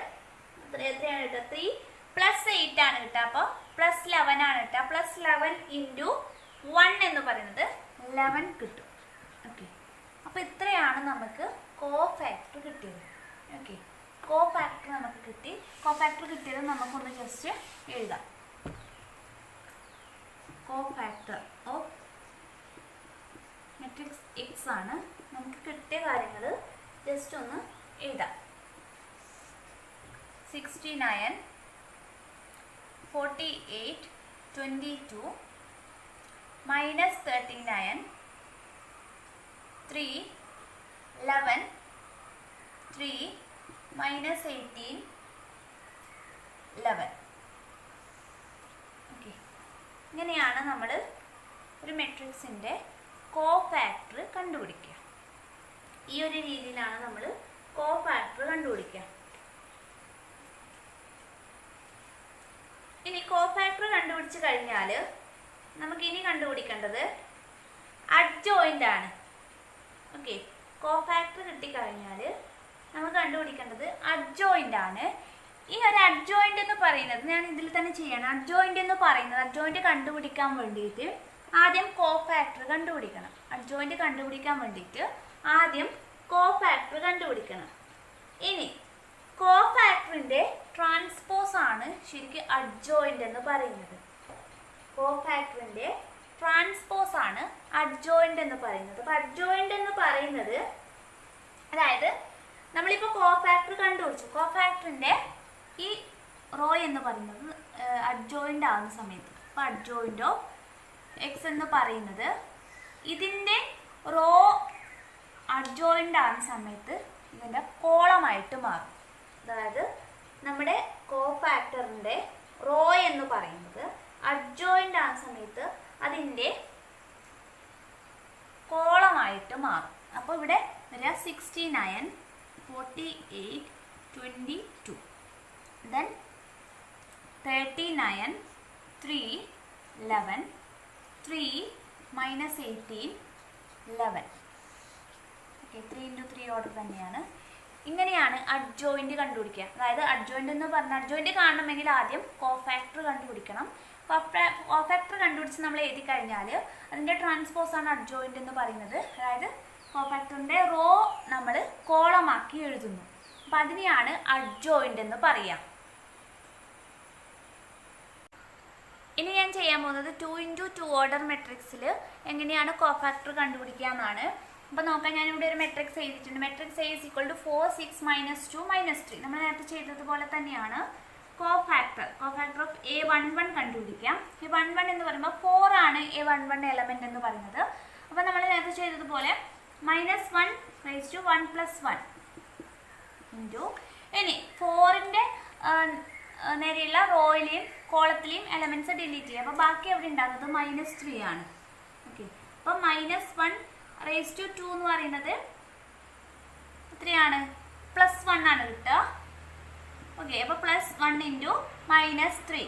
എത്രയാണ് കിട്ടുക? 3 + 8 ആണ് കിട്ടുക. അപ്പോൾ +11 ആണ് കിട്ടുക. +11 into 1 എന്ന് പറയുന്നത് 11 കിട്ടും. ഓക്കെ അപ്പോൾ ഇത്രയാണ് നമുക്ക് കോഫാക്ടർ കിട്ടിയത്. ഓക്കെ കോഫാക്ടർ നമുക്ക് കിട്ടി. കോഫാക്ടർ കിട്ടിയത് നമുക്കൊന്ന് ജസ്റ്റ് എഴുതാം. കോഫാക്ടർ ഓഫ് മാട്രിക്സ് എക്സ് ആണ്. നമുക്ക് കിട്ടിയ കാര്യങ്ങൾ ജസ്റ്റ് ഒന്ന് എഴുതാം. 69 48 22 -39 3 11 3 -18 11. ഓക്കെ ഇങ്ങനെയാണ് നമ്മൾ ഒരു മെട്രിക്സിൻ്റെ കോഫാക്ടർ കണ്ടുപിടിക്കുക. ഈ ഒരു രീതിയിലാണ് നമ്മൾ കോഫാക്ടർ കണ്ടുപിടിക്കുക. ഇനി കോഫാക്ടർ കണ്ടുപിടിച്ച് കഴിഞ്ഞാൽ നമുക്കിനി കണ്ടുപിടിക്കേണ്ടത് അഡ്ജോയിൻ്റ് ആണ്. ഓക്കെ കോഫാക്ടർ കിട്ടിക്കഴിഞ്ഞാൽ നമുക്ക് കണ്ടുപിടിക്കേണ്ടത് അഡ്ജോയിൻ്റ് ആണ്. ഈ ഒരു അഡ്ജോയിൻ്റ് എന്ന് പറയുന്നത് ഞാൻ ഇതിൽ തന്നെ ചെയ്യണം. അഡ്ജോയിൻ്റ് എന്ന് പറയുന്നത് അഡ്ജോയിൻ്റ് കണ്ടുപിടിക്കാൻ വേണ്ടിയിട്ട് ആദ്യം കോഫാക്ടർ കണ്ടുപിടിക്കണം. അഡ്ജോയിൻ്റ് കണ്ടുപിടിക്കാൻ വേണ്ടിയിട്ട് ആദ്യം കോഫാക്ടർ കണ്ടുപിടിക്കണം. ഇനി കോഫാക്ടറിൻ്റെ ട്രാൻസ്പോസ് ആണ് ശരിക്കും അഡ്ജോയിൻ്റ് എന്ന് പറയുന്നത്. കോഫാക്ടറിൻ്റെ ട്രാൻസ്പോസ് ആണ് അഡ്ജോയിന്റ് എന്ന് പറയുന്നത്. അപ്പോൾ അഡ്ജോയിന്റ് എന്ന് പറയുന്നത് അതായത് നമ്മളിപ്പോൾ കോഫാക്ടർ കണ്ടുപിടിച്ചു. കോഫാക്ടറിന്റെ ഈ റോ എന്ന് പറയുന്നത് അഡ്ജോയിന്റ് ആവുന്ന സമയത്ത്, അപ്പോൾ അഡ്ജോയിന്റ് ഓഫ് എക്സ് എന്ന് പറയുന്നത് ഇതിൻ്റെ റോ അഡ്ജോയിന്റ് ആവുന്ന സമയത്ത് ഇതിൻ്റെ കോളമായിട്ട് മാറും. അതായത് നമ്മുടെ കോഫാക്ടറിന്റെ റോ എന്ന് പറയുന്നത് അഡ്ജോയിന്റ് ആവുന്ന സമയത്ത് അതിൻ്റെ കോളമായിട്ട് മാറും. അപ്പോൾ ഇവിടെ വരിക 69, 48, 22, then 39, 3, 11, 3 minus 18, 11. Okay, 3 into 3 order തന്നെയാണ്. ഇങ്ങനെയാണ് അഡ്ജോയിന്റ് കണ്ടുപിടിക്കുക. അതായത് അഡ്ജോയിന്റ് എന്ന് പറഞ്ഞാൽ അഡ്ജോയിന്റ് കാണണമെങ്കിൽ ആദ്യം കോഫാക്ടർ കണ്ടുപിടിക്കണം. കോഫാക്ടർ കണ്ടുപിടിച്ച് നമ്മൾ എഴുതി കഴിഞ്ഞാൽ അതിൻ്റെ ട്രാൻസ്പോസ് ആണ് അഡ്ജോയിന്റ് എന്ന് പറയുന്നത്. അതായത് കോഫാക്ടറിൻ്റെ റോ നമ്മൾ കോളമാക്കി എഴുതുന്നു. അപ്പം അതിനെയാണ് അഡ്ജോയിന്റ് എന്ന് പറയുക. ഇനി ഞാൻ ചെയ്യാൻ പോകുന്നത് 2 into 2 ഓർഡർ മെട്രിക്സിൽ എങ്ങനെയാണ് കോഫാക്ടർ കണ്ടുപിടിക്കുക എന്നാണ്. അപ്പോൾ നോക്കാം, ഞാനിവിടെ ഒരു മെട്രിക്സ് എഴുതിയിട്ടുണ്ട്. Matrix A is equal to 4, 6, -2, -3. നമ്മൾ നേരത്തെ ചെയ്തതുപോലെ തന്നെയാണ് കോഫാക്ടർ ഓഫ് A11 കണ്ടുപിടിക്കാം. A11 എന്ന് പറയുമ്പോൾ 4 ആണ് A11 എലമെന്റ് എന്ന് പറയുന്നത്. അപ്പോൾ നമ്മൾ നേരത്തെ ചെയ്തതുപോലെ -1 raised to 1 + 1 ഇൻറ്റു ഇനി 4ന്റെ നേരെയുള്ള റോയിലെയും കോളത്തിലെയും എലമെന്റ്സ് ഡിലീറ്റ് ചെയ്യുക. അപ്പോൾ ബാക്കി എവിടെ ഉണ്ടാകുന്നത് -3 ആണ്. ഓക്കെ, അപ്പോൾ -1 raised to 2 എന്ന് പറയുന്നത് എത്രയാണ്? +1 ആണ് കിട്ടുക. ഓക്കെ, അപ്പോൾ +1 ഇൻറ്റു -3,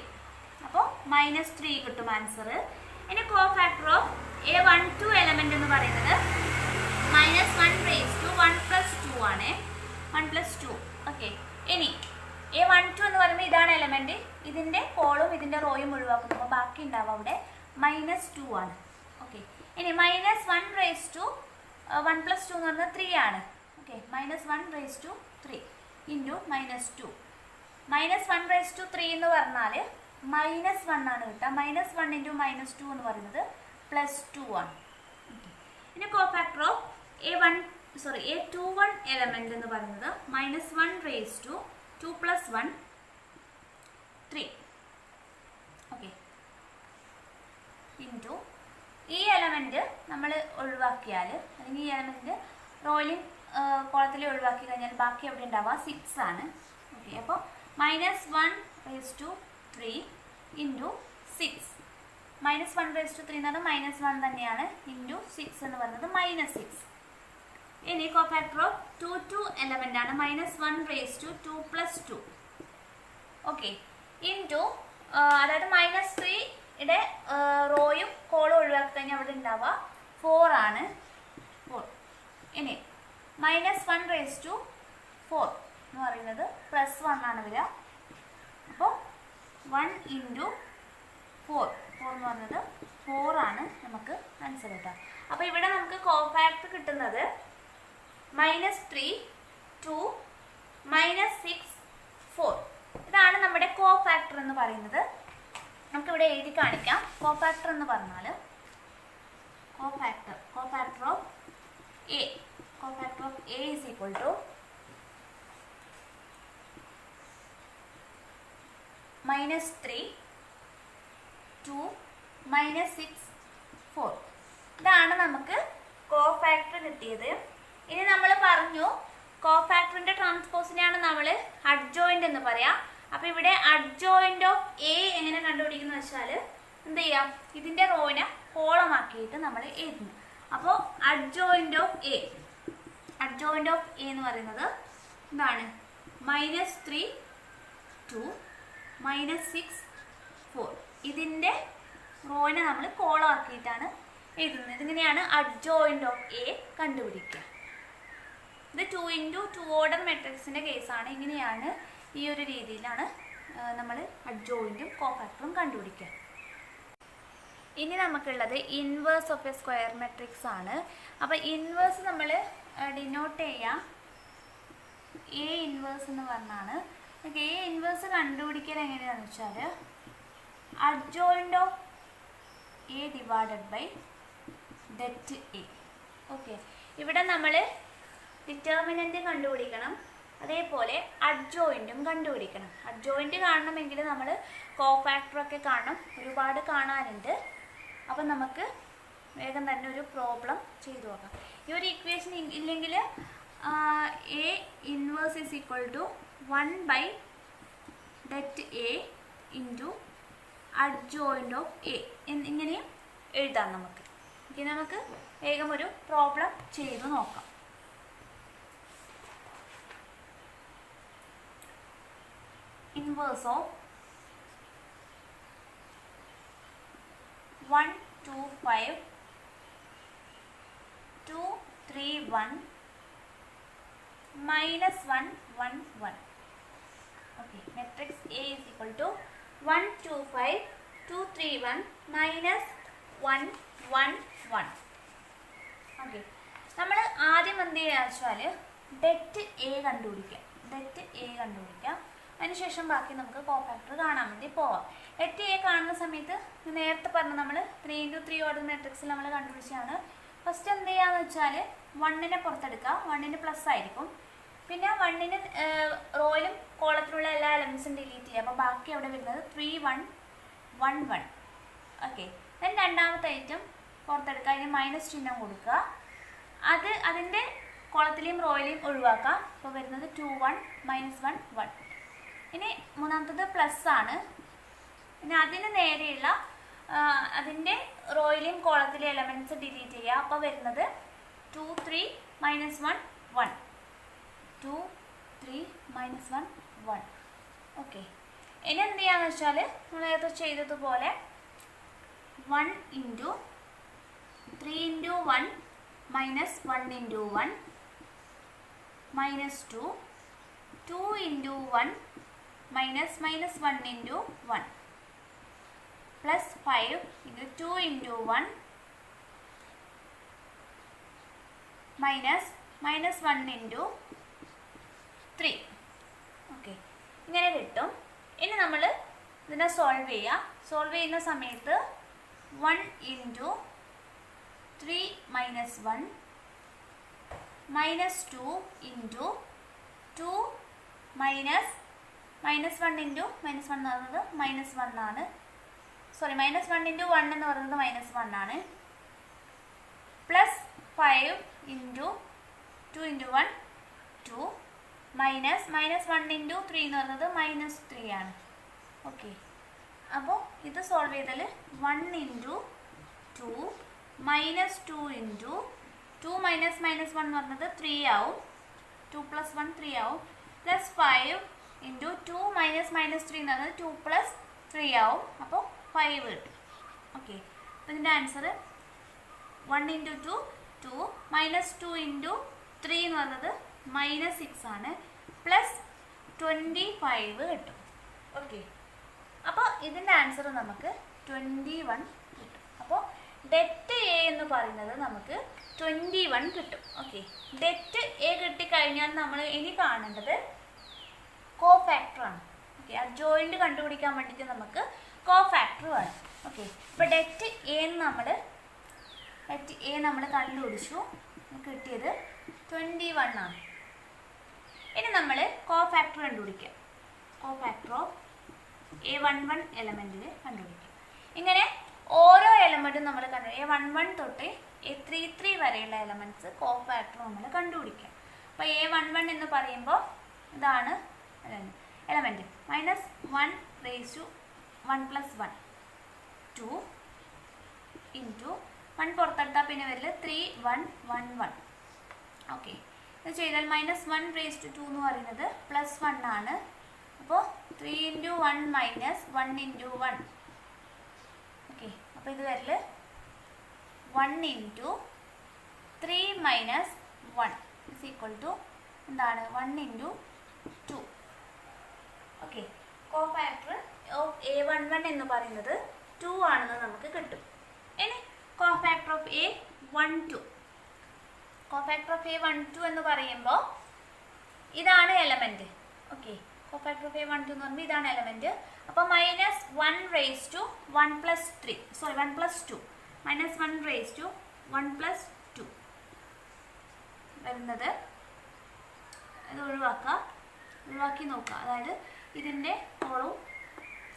അപ്പോൾ -3 കിട്ടും ആൻസർ. ഇനി കോഫാക്ടർ ഓഫ് A12 എലമെന്റ് എന്ന് പറയുന്നത് -1 raised to 1 + 2 ആണ്. 1 + 2. ഓക്കെ, ഇനി A12 എന്ന് പറയുമ്പോൾ ഇതാണ് എലമെന്റ്. ഇതിൻ്റെ കോളും ഇതിൻ്റെ റോയും ഒഴിവാക്കുന്നു. അപ്പോൾ ബാക്കി ഉണ്ടാവുക അവിടെ -2 ആണ്. ഓക്കെ, ഇനി -1 raised to 1 + 2 എന്ന് പറയുന്നത് 3 ആണ്. Okay, -1 raised to 3 into -2. -1 raised to 3 എന്ന് പറഞ്ഞാൽ -1 ആണ് കിട്ടുക. -1 ഇൻറ്റു -2 എന്ന് പറയുന്നത് +2 ആണ്. ഇനി കോഫാക്ടർ ഓഫ് A21 എലമെന്റ് എന്ന് പറയുന്നത് -1 raised to 2 + 1 3. ഓക്കെ, ഇൻറ്റു ഈ എലമെന്റ് നമ്മൾ ഒഴിവാക്കിയാൽ അല്ലെങ്കിൽ ഈ എലമെന്റ് റോയിലും കോളത്തിൽ ഒഴിവാക്കി കഴിഞ്ഞാൽ ബാക്കി എവിടെ ഉണ്ടാവുക 6 ആണ്. ഓക്കെ, അപ്പോൾ -1 raised to 3 into 6. -1 raised to 3 എന്ന് പറഞ്ഞാൽ -1 തന്നെയാണ്. ഇൻറ്റു 6 എന്ന് പറയുന്നത് -6. ഇനി കോഫാക്ടർ ഓഫ് 2 എലമെന്റ് ആണ് -1 raised to 2 + 2. ഓക്കെ, ഇൻറ്റു അതായത് -3യുടെ റോയും കോളും ഒഴിവാക്കി കഴിഞ്ഞാൽ അവിടെ ഉണ്ടാവുക 4 ആണ്. 4. ഇനി -1 raised to 4 എന്ന് പറയുന്നത് +1 ആണ് വരിക. അപ്പോൾ 1 ഇൻറ്റു 4 എന്ന് പറയുന്നത് 4 ആണ് നമുക്ക് ആൻസർ കിട്ടുക. അപ്പോൾ ഇവിടെ നമുക്ക് കോഫാക്ടർ കിട്ടുന്നത് -3, 2, -6, 4. ഇതാണ് നമ്മുടെ കോഫാക്ടർ എന്ന് പറയുന്നത്. നമുക്കിവിടെ എഴുതി കാണിക്കാം. കോഫാക്ടർ എന്ന് പറഞ്ഞാൽ cofactor of A is equal to -3, 2, -6, 4. ഇതാണ് നമുക്ക് കോഫാക്ടർ കിട്ടിയത്. ഇനി നമ്മൾ പറഞ്ഞു കോഫാക്ടറിന്റെ ട്രാൻസ്പോസിനെയാണ് നമ്മൾ അഡ്ജോയിന്റ് എന്ന് പറയാം. അപ്പോൾ ഇവിടെ അഡ്ജോയിന്റ് ഓഫ് A എങ്ങനെ കണ്ടുപിടിക്കുന്നു വെച്ചാൽ എന്ത് ചെയ്യാം, ഇതിന്റെ റോനെ കോളമാക്കിയിട്ട് നമ്മൾ എഴുതുന്നു. അപ്പോൾ അഡ്ജോയിന്റ് ഓഫ് A എന്ന് പറയുന്നത് എന്താണ്? -3, 2, -6, 4. ഇതിന്റെ റോനെ നമ്മൾ കോളമാക്കിയിട്ടാണ് എഴുതുന്നത്. ഇതിങ്ങനെയാണ് അഡ്ജോയിന്റ് ഓഫ് A കണ്ടുപിടിക്കുക. ഇത് 2 into 2 ഓർഡർ മെട്രിക്സിന്റെ കേസാണ്. ഇങ്ങനെയാണ് ഈ ഒരു രീതിയിലാണ് നമ്മൾ അഡ്ജോയിന്റും കോഫാക്ടറും കണ്ടുപിടിക്കുക. ഇനി നമുക്കുള്ളത് inverse of A square matrix ആണ്. അപ്പോൾ ഇൻവേഴ്സ് നമ്മൾ ഡിനോട്ട് ചെയ്യാം A ഇൻവേഴ്സ് എന്ന് പറഞ്ഞാണ്. A ഇൻവേഴ്സ് കണ്ടുപിടിക്കൽ എങ്ങനെയാണെന്ന് വെച്ചാൽ adjoint of A divided by det A. Okay, ഇവിടെ നമ്മൾ ഡിറ്റർമിനൻറ്റ് കണ്ടുപിടിക്കണം, അതേപോലെ അഡ്ജോയിൻറ്റും കണ്ടുപിടിക്കണം. അഡ്ജോയിൻറ്റ് കാണണമെങ്കിൽ നമ്മൾ കോഫാക്ടറൊക്കെ കാണണം, ഒരുപാട് കാണാനുണ്ട്. അപ്പം നമുക്ക് വേഗം തന്നെ ഒരു പ്രോബ്ലം ചെയ്തു നോക്കാം. ഈ ഒരു ഇക്വേഷൻ ഇല്ലെങ്കിൽ A inverse is equal to 1 det A into adjoint of A ഇങ്ങനെയും എഴുതാം നമുക്ക്. ഇനി നമുക്ക് വേഗം ഒരു പ്രോബ്ലം ചെയ്തു നോക്കാം. Inverse of 1 2 5 2 3 1 minus 1 1 1. Okay, matrix A is equal to 1 2 5 2 3 1 minus 1 1 1. Okay, നമ്മൾ ആദ്യം എന്ത് ചെയ്യുക വെച്ചാൽ det എ കണ്ടുപിടിക്കാം. det എ കണ്ടുപിടിക്കാം, അതിനുശേഷം ബാക്കി നമുക്ക് കോഫാക്ടർ കാണാൻ വേണ്ടി പോവാം. det എ കാണുന്ന സമയത്ത് നേരത്തെ പറഞ്ഞ നമ്മൾ 3 into 3 ഓർഡർ മാട്രിക്സിൽ നമ്മൾ കണ്ടുപിടിച്ചാണ്. ഫസ്റ്റ് എന്ത് ചെയ്യാന്ന് വെച്ചാൽ 1നെ പുറത്തെടുക്കുക, 1ന് പ്ലസ് ആയിരിക്കും. പിന്നെ 1ന് റോയിലും കോളത്തിലുള്ള എല്ലാ എലമെൻസും ഡിലീറ്റ് ചെയ്യുക. അപ്പോൾ ബാക്കി അവിടെ വരുന്നത് 3 1 1 1. ഓക്കെ, ദെൻ രണ്ടാമത്തെ ഐറ്റം പുറത്തെടുക്കുക, അതിന് മൈനസ് ചിഹ്നം കൊടുക്കുക. അതിൻ്റെ കോളത്തിലെയും റോയിലെയും ഒഴിവാക്കാം. അപ്പോൾ വരുന്നത് 2 1 -1 1. ഇനി മൂന്നാമത്തത് പ്ലസ് ആണ്. പിന്നെ അതിന് നേരെയുള്ള അതിൻ്റെ റോയിലെയും കോളത്തിലെയും എലമെൻറ്റ്സ് ഡിലീറ്റ് ചെയ്യുക. അപ്പോൾ വരുന്നത് 2 3 -1 1 2 3 -1 1. ഓക്കെ, ഇനി എന്ത് ചെയ്യാന്ന് വെച്ചാൽ നമ്മൾ നേരത്തെ ചെയ്തതുപോലെ 1 into 3 into 1 minus 1 into 1 minus 2 2 into 1 minus -1 into 1 plus 5 into 2 into 1 minus -1 into 3. Okay, ഇങ്ങനെ കിട്ടും. ഇനി നമ്മൾ ഇതിനെ സോൾവ് ചെയ്യാം. സോൾവ് ചെയ്യുന്ന സമയത്ത് 1 into 3 minus 1 minus 2 into 2 minus -1 into -1 എന്ന് പറയുന്നത് -1 ആണ്. സോറി, -1 into 1 എന്ന് പറയുന്നത് -1 ആണ്. Plus 5 into 2 into 1 2 minus -1 into 3 എന്ന് പറയുന്നത് -3 ആണ്. ഓക്കെ, അപ്പോൾ ഇത് സോൾവ് ചെയ്താൽ 1 into 2 minus 2 into 2 minus -1 എന്ന് പറയുന്നത് 3 ആവും. 2 plus 1 3 ആവും. പ്ലസ് 5 into 2 minus -3 എന്ന് പറയുന്നത് 2 plus 3 ആവും. അപ്പോൾ 5 കിട്ടും. ഓക്കെ, അപ്പോൾ ഇതിൻ്റെ ആൻസർ 1 into 2 2 minus 2 into 3 എന്ന് പറയുന്നത് -6 ആണ്. പ്ലസ് 25 കിട്ടും. ഓക്കെ, അപ്പോൾ ഇതിൻ്റെ ആൻസർ നമുക്ക് 21 കിട്ടും. അപ്പോൾ det എ എന്ന് പറയുന്നത് നമുക്ക് 21 കിട്ടും. ഓക്കെ, det എ കിട്ടിക്കഴിഞ്ഞാൽ നമ്മൾ ഇനി കാണേണ്ടത് കോഫാക്ടറാണ്. ഓക്കെ, അഡ്ജോയിൻറ്റ് കണ്ടുപിടിക്കാൻ വേണ്ടിയിട്ട് നമുക്ക് കോഫാക്ടർ വേണം. ഓക്കെ, അപ്പോൾ det എ നമ്മൾ കണ്ടുപിടിച്ചു, കിട്ടിയത് 21 ആണ്. ഇനി നമ്മൾ കോഫാക്ടർ കണ്ടുപിടിക്കാം. കോഫാക്ടർ ഓഫ് A11 എലമെൻറ്റിൽ കണ്ടുപിടിക്കാം. ഇങ്ങനെ ഓരോ എലമെൻറ്റും നമ്മൾ A11 തൊട്ട് A33 വരെയുള്ള എലമെൻറ്റ്സ് കോഫാക്ടർ നമ്മൾ കണ്ടുപിടിക്കാം. അപ്പോൾ A11 എന്ന് പറയുമ്പോൾ ഇതാണ് element. -1 raised to 1 plus 1 2 into 1 പുറത്തെടുത്താൽ പിന്നെ വരില്ല 3 1 1 1. ഓക്കെ, ഇത് ചെയ്താൽ -1 raised to 2 എന്ന് പറയുന്നത് +1 ആണ്. അപ്പോൾ 3 into 1 minus 1 into 1. ഓക്കെ, അപ്പോൾ ഇത് വരില്ല 1 into 3 minus 1 is equal to എന്താണ് 1 into 2. Okay, cofactor of A11 എന്ന് പറയുന്നത് 2 ആണെന്ന് നമുക്ക് കിട്ടും. ഇനി cofactor of A12. Cofactor of A12 എന്ന് പറയുമ്പോൾ ഇതാണ് element. Okay, cofactor of A1 2 എന്ന് പറയുമ്പോൾ ഇതാണ് എലമെൻറ്റ്. അപ്പോൾ minus 1 raise to 1 plus 3 sorry 1 plus 2 minus 1 raise to 1 plus 2 വരുന്നത് ഇത് ഒഴിവാക്കി നോക്കുക. അതായത് ഇതിൻ്റെ കോളവും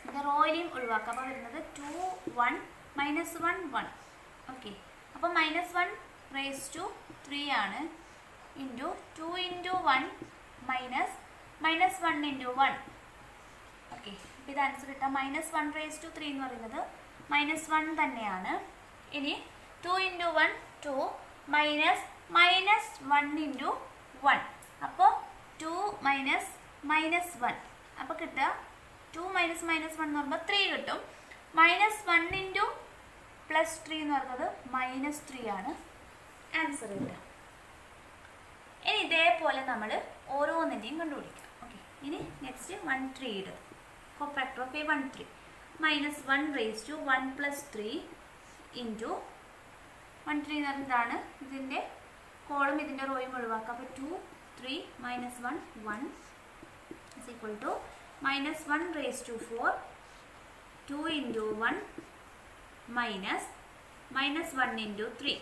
ഇതിൻ്റെ റോയിലെയും ഒഴിവാക്കുക. അപ്പോൾ വരുന്നത് 2 1 മൈനസ് 1 1. ഓക്കെ, അപ്പോൾ മൈനസ് 1 റേസ് ടു 3 ആണ് into 2 into 1 minus 1 into 1. Okay, അപ്പോൾ ഇത് ആൻസർ കിട്ടാം. മൈനസ് 1 റേസ് ടു 3 എന്ന് പറയുന്നത് മൈനസ് 1 തന്നെയാണ്. ഇനി 2 ഇൻറ്റു 1 2 മൈനസ് 1 ഇൻറ്റു 1. അപ്പോൾ 2 മൈനസ് 1. അപ്പോൾ കിട്ടുക 2 മൈനസ് 1 എന്ന് പറയുമ്പോൾ 3 കിട്ടും. മൈനസ് 1 ഇൻറ്റു പ്ലസ് 3 എന്ന് പറയുന്നത് മൈനസ് 3 ആണ് ആൻസർ കിട്ടുക. ഇനി ഇതേപോലെ നമ്മൾ ഓരോന്നിൻ്റെയും കണ്ടുപിടിക്കാം. ഓക്കെ, ഇനി നെക്സ്റ്റ് 1 3 ഇടും. Cofactor of A1 3 minus 1 raise to 1 plus 3 into 1 3 എന്ന് പറയുന്നതാണ്. ഇതിൻ്റെ കോളും ഇതിൻ്റെ റോയും ഒഴിവാക്കുക. അപ്പോൾ 2 3 minus 1 1 is equal to minus 1 raised to 4 2 into 1 minus 1 into 3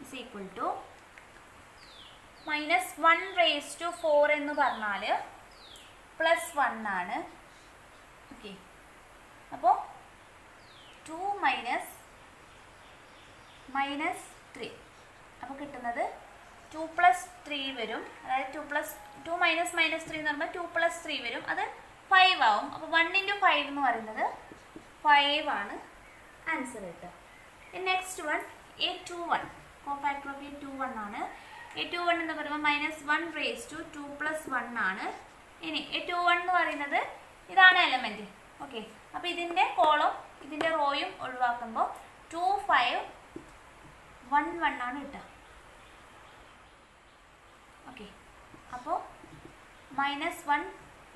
is equal to minus 1 raised to 4 എന്ന് പറഞ്ഞാൽ പ്ലസ് 1 ആണ്. ഓക്കെ, അപ്പോൾ 2 മൈനസ് 3 അപ്പോൾ കിട്ടുന്നത് 2 പ്ലസ് 3 വരും. അതായത് 2 മൈനസ് 3 എന്ന് പറയുമ്പോൾ 2 പ്ലസ് 3 വരും. അത് 5 ആവും. അപ്പോൾ 1 ഇൻറ്റു 5 എന്ന് പറയുന്നത് 5 ആണ് ആൻസർ കിട്ടുക. Next one A21 cofactor of A21 ആണ്. A21 എന്ന് പറയുമ്പോൾ മൈനസ് 1 റേസ് ടു 2 പ്ലസ് 1 ആണ്. ഇനി A21 എന്ന് പറയുന്നത് ഇതാണ് എലമെൻറ്റ്. ഓക്കെ, അപ്പോൾ ഇതിൻ്റെ കോളം ഇതിൻ്റെ റോയും ഒഴിവാക്കുമ്പോൾ 2 5 1 1 ആണ് കിട്ടുക. ഓക്കെ, അപ്പോൾ മൈനസ് 1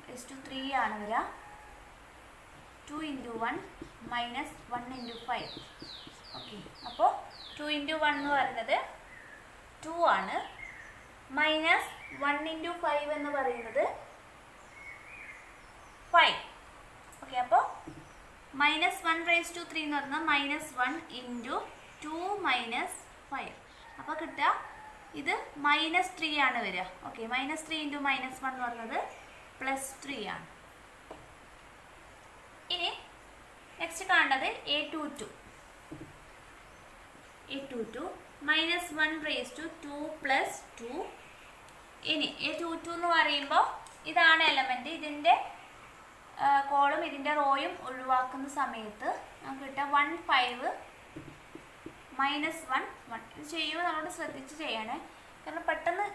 റേസ് ടു 3 ആണ് വരിക. 2 ഇൻറ്റു 1 മൈനസ് 1 ഇൻറ്റു 5. ഓക്കെ, അപ്പോൾ 2 ഇൻറ്റു 1 എന്ന് പറയുന്നത് 2 ആണ്. മൈനസ് 1 ഇൻറ്റു 5 എന്ന് പറയുന്നത് 5. ഓക്കെ, അപ്പോൾ മൈനസ് 1 റേസ് ടു 3 എന്ന് പറഞ്ഞാൽ മൈനസ് 1 ഇൻറ്റു 2 മൈനസ് 5. അപ്പോൾ കിട്ടുക ഇത് മൈനസ് 3 ആണ് വരിക. ഓക്കെ, മൈനസ് 3 ഇൻറ്റു മൈനസ് 1 എന്ന് പറയുന്നത് പ്ലസ് 3 ആണ്. ഇനി നെക്സ്റ്റ് കാണേണ്ടത് A22 minus 1 raise to 2 plus 2. ഇനി A22 എന്ന് പറയുമ്പോൾ ഇതാണ് എലമെൻറ്റ്. ഇതിൻ്റെ കോളും ഇതിൻ്റെ റോയും ഒഴിവാക്കുന്ന സമയത്ത് നമുക്ക് കിട്ടുക 1 5 മൈനസ് 1 1. ഇത് ചെയ്യുമ്പോൾ നമ്മളോട് ശ്രദ്ധിച്ച് ചെയ്യണേ, കാരണം പെട്ടെന്ന്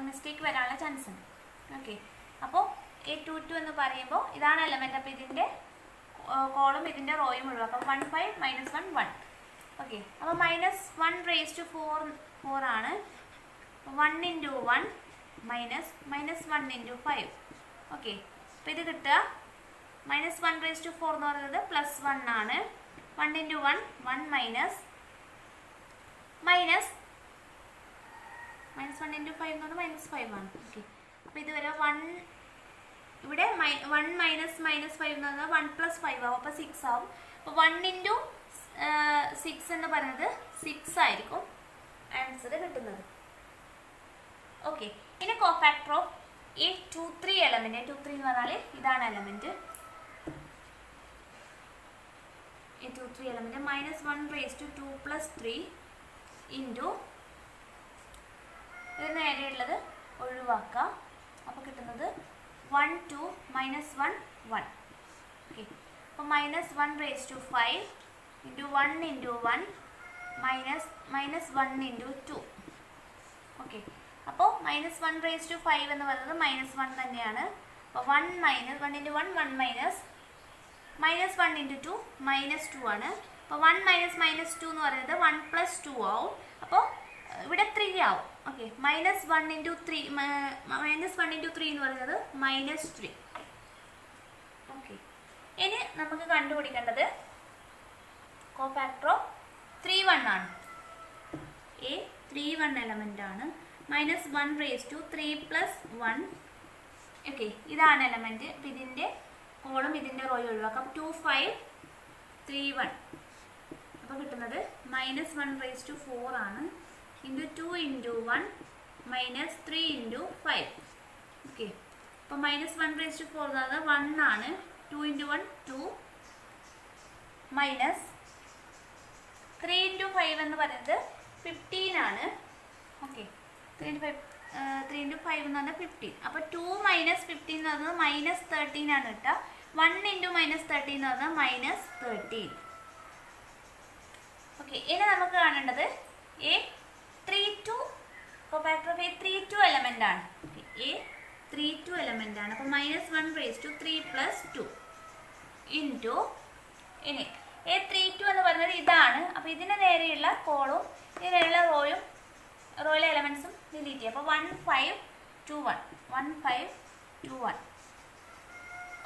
മിസ്റ്റേക്ക് വരാനുള്ള ചാൻസ് ഉണ്ട്. ഓക്കെ, അപ്പോൾ A22 എന്ന് പറയുമ്പോൾ ഇതാണ് എലമെൻറ്റ്. അപ്പോൾ ഇതിൻ്റെ കോളും ഇതിൻ്റെ റോയും ഒഴിവാക്കാം. 1 5 മൈനസ് 1 1. ഓക്കെ, അപ്പോൾ മൈനസ് 1 റേസ് ടു 4 ആണ്. 1 ഇൻറ്റു 1 മൈനസ് 1 ഇൻറ്റു 5. ഓക്കെ, അപ്പോൾ ഇത് കിട്ടുക മൈനസ് 1 റേസ് ടു 4 എന്ന് പറയുന്നത് പ്ലസ് 1 ആണ്. 1 ഇൻറ്റു 1 1 മൈനസ് 1 ഇൻറ്റു 5 എന്ന് പറഞ്ഞാൽ മൈനസ് 5 ആണ്. ഓക്കെ, അപ്പോൾ ഇത് വരെ 1 ഇവിടെ 1 മൈനസ് 5 എന്ന് പറഞ്ഞാൽ 1 പ്ലസ് 5 ആവും. അപ്പോൾ 6 ആവും. അപ്പോൾ 1 ഇൻറ്റു 6 എന്ന് പറയുന്നത് 6 ആയിരിക്കും ആൻസർ കിട്ടുന്നത്. ഓക്കെ, ഇനി cofactor of A23 element. A23 എന്ന് പറഞ്ഞാൽ ഇതാണ് element. A23 element minus 1 raise to 2 plus 3 into ഇത് നേരെയുള്ളത് ഒഴിവാക്കുക. അപ്പോൾ കിട്ടുന്നത് 1 2 മൈനസ് 1 1. ഓക്കെ, അപ്പോൾ minus 1 raise to 5 into 1 into 1 minus 1 into 2. Okay, അപ്പോൾ മൈനസ് 1 റേസ് ടു 5 എന്ന് പറയുന്നത് മൈനസ് 1 തന്നെയാണ്. അപ്പോൾ 1 minus 1 into 1 1 minus 1 into 2 minus 2 ആണ്. അപ്പോൾ 1 മൈനസ് 2 എന്ന് പറയുന്നത് 1 പ്ലസ് 2 ആവും. അപ്പോൾ ഇവിടെ 3 ആവും. ഓക്കെ, മൈനസ് 1 ഇൻറ്റു 3 എന്ന് പറയുന്നത് മൈനസ് 3. ഓക്കെ, ഇനി നമുക്ക് കണ്ടുപിടിക്കേണ്ടത് കോഫാക്ടർ ഓഫ് 31 ആണ്. A31 എലമെൻ്റ് ആണ്. Minus 1 raise to 3 plus 1 okay, ഇതാണ് എലമെൻറ്റ്. അപ്പോൾ ഇതിൻ്റെ കോളും ഇതിൻ്റെ റോയും ഒഴിവാക്കാം. 2 5 3 1. അപ്പോൾ കിട്ടുന്നത് -1/4 ആണ്. Into 2 into 1 -3 into 5. ഓക്കെ, അപ്പോൾ -1/4 എന്നത് 1 ആണ്. 2 ഇൻറ്റു 1 2 -3 ഇൻറ്റു 5 എന്ന് പറയുന്നത് 15 ആണ്. ഓക്കെ, 3 ഇൻറ്റു 5 എന്ന് പറഞ്ഞാൽ 15. അപ്പോൾ 2 - 15 എന്ന് പറയുന്നത് -13 ആണ് കിട്ടുക. 1 ഇൻറ്റു -13 എന്ന് പറഞ്ഞാൽ -13. ഓക്കെ, ഇനി നമുക്ക് കാണേണ്ടത് A32 cofactor of A32 element ആണ്. A32 എലമെൻ്റ് ആണ്. അപ്പോൾ -1/3 + 2 ഇൻറ്റു ഇനി A32 എന്ന് പറയുന്നത് ഇതാണ്. അപ്പോൾ ഇതിന് നേരെയുള്ള കോളും ഇതിനുള്ള റോയിലെ എലമെൻസും ഡിലീറ്റ് ചെയ്യുക. അപ്പോൾ 1 5 2 1 1 5 2 1.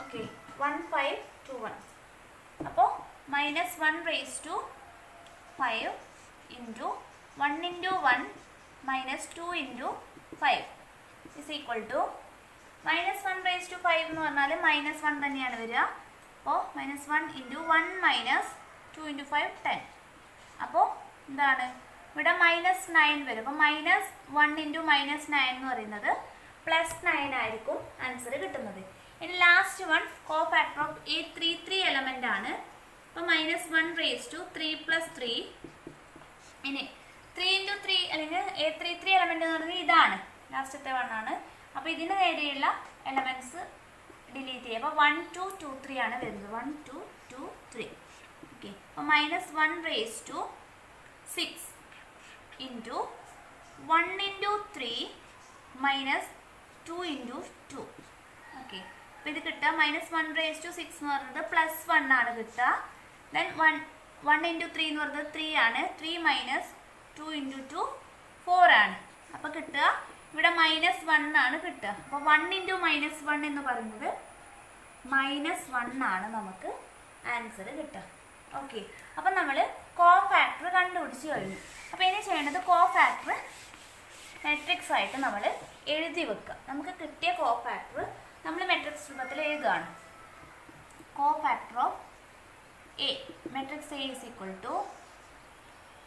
ഓക്കെ, 1 5 2 1. അപ്പോൾ -1/5 into 1 into 1 -2 into 5 is equal to -1/5 എന്ന് പറഞ്ഞാൽ -1 തന്നെയാണ് വരിക. അപ്പോൾ -1 ഇൻറ്റു 1 -2 ഇൻറ്റു 5 10. അപ്പോൾ എന്താണ് ഇവിടെ -9 വരും. അപ്പോൾ -1 ഇൻറ്റു -9 എന്ന് പറയുന്നത് +9 ആയിരിക്കും ആൻസർ കിട്ടുന്നത്. ഇനി last one cofactor of A33 element ആണ്. അപ്പോൾ -1/3 + 3. ഇനി 3 ഇൻറ്റു 3 അല്ലെങ്കിൽ A33 എലമെൻ്റ് എന്ന് പറയുന്നത് ഇതാണ്, ലാസ്റ്റത്തെ 1 ആണ്. അപ്പോൾ ഇതിന് നേരെയുള്ള എലമെൻറ്റ്സ് ഡിലീറ്റ് ചെയ്യുക. അപ്പോൾ 1 2 2 3 ആണ് വരുന്നത്. 1 2 2 3. ഓക്കെ, അപ്പോൾ -1/6 ഇൻറ്റു 1 ഇൻറ്റു 3 -2 ഇൻറ്റു 2. ഓക്കെ, അപ്പോൾ ഇത് കിട്ടുക -1/6 എന്ന് പറയുന്നത് +1 ആണ് കിട്ടുക. ദെൻ 1 ഇൻറ്റു 3 എന്ന് പറയുന്നത് 3 ആണ്. 3 -2 ഇൻറ്റു 2 4 ആണ്. അപ്പോൾ കിട്ടുക ഇവിടെ -1 ആണ് കിട്ടുക. അപ്പോൾ 1 ഇൻറ്റു -1 എന്ന് പറയുന്നത് -1 ആണ് നമുക്ക് ആൻസർ കിട്ടുക. ഓക്കെ, അപ്പം നമ്മൾ കോഫാക്ടർ കണ്ടുപിടിച്ച് കഴിഞ്ഞു. അപ്പോൾ ഇനി ചെയ്യേണ്ടത് കോഫാക്ടർ മെട്രിക്സ് ആയിട്ട് നമ്മൾ എഴുതി വെക്കുക. നമുക്ക് കിട്ടിയ കോഫാക്ടർ നമ്മൾ മെട്രിക്സ് രൂപത്തിൽ എഴുതുകയാണ്. Cofactor of A matrix A is equal to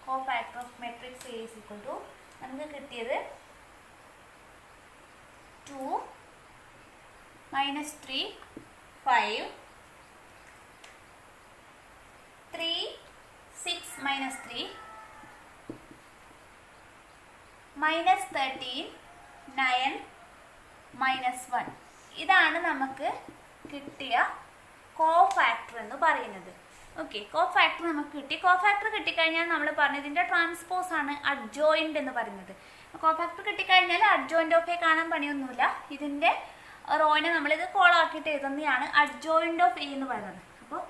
cofactor of matrix A is equal to നമുക്ക് കിട്ടിയത് 2 -3 5 3 6 -3 -13 9 -1. ഇതാണ് നമുക്ക് കിട്ടിയ കോഫാക്ടർ എന്ന് പറയുന്നത്. ഓക്കെ, കോഫാക്ടർ നമുക്ക് കിട്ടി. കോഫാക്ടർ കിട്ടിക്കഴിഞ്ഞാൽ നമ്മൾ പറഞ്ഞതിൻ്റെ ട്രാൻസ്പോസ് ആണ് അഡ്ജോയിൻ്റ് എന്ന് പറയുന്നത്. കോഫാക്ടർ കിട്ടിക്കഴിഞ്ഞാൽ അഡ്ജോയിൻ്റ് ഓഫ് എ കാണാൻ പണിയൊന്നുമില്ല. ഇതിൻ്റെ റോയിനെ നമ്മളിത് കോളാക്കിയിട്ട് എഴുതുന്നതാണ് അഡ്ജോയിൻ്റ് ഓഫ് എ എന്ന് പറയുന്നത്. അപ്പോൾ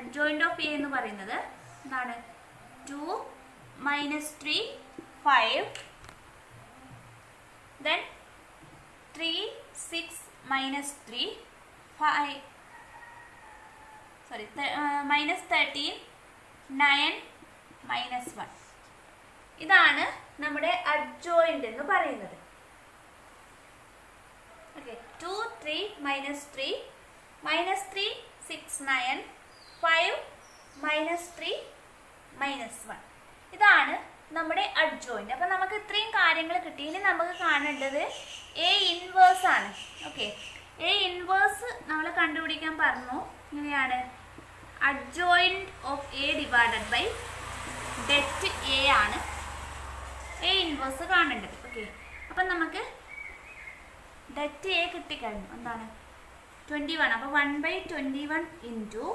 അഡ്ജോയിൻ്റ് ഓഫ് എ എന്ന് പറയുന്നത് എന്താണ്? 2 -3 5 then 3 6 -3 5 sorry -13 9 -1. ഇതാണ് നമ്മുടെ അഡ്ജോയിൻ്റ് എന്ന് പറയുന്നത്. ഓക്കെ, 2 3 -3 -3 6 9 5 -3 -1. ഇതാണ് നമ്മുടെ അഡ്ജോയിൻ്റ്. അപ്പം നമുക്ക് ഇത്രയും കാര്യങ്ങൾ കിട്ടി. ഇനി നമുക്ക് കാണേണ്ടത് A ഇൻവേഴ്സ് ആണ്. ഓക്കെ, A ഇൻവേഴ്സ് നമ്മൾ കണ്ടുപിടിക്കാൻ പറഞ്ഞു. ഇങ്ങനെയാണ് adjoint of A divided by det A ആണ് A ഇൻവേഴ്സ് കാണേണ്ടത്. ഓക്കെ, അപ്പം നമുക്ക് ഡെറ്റ് A കിട്ടിക്കഴിഞ്ഞു. എന്താണ് 21. അപ്പോൾ 1/21 into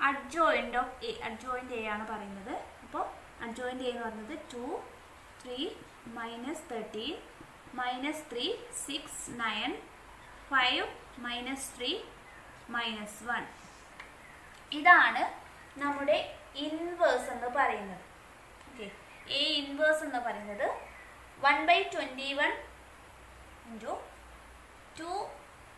adjoint of A. Adjoint A ആണ് പറയുന്നത്. അപ്പോൾ അഡ്ജോയിൻ്റ് A എന്ന് പറയുന്നത് 2 3 -13 -3 6 9 5 -3 -1. ഇതാണ് നമ്മുടെ ഇൻവേഴ്സ് എന്ന് പറയുന്നത്. ഓക്കെ, A ഇൻവേഴ്സ് എന്ന് പറയുന്നത് 1/21 into 2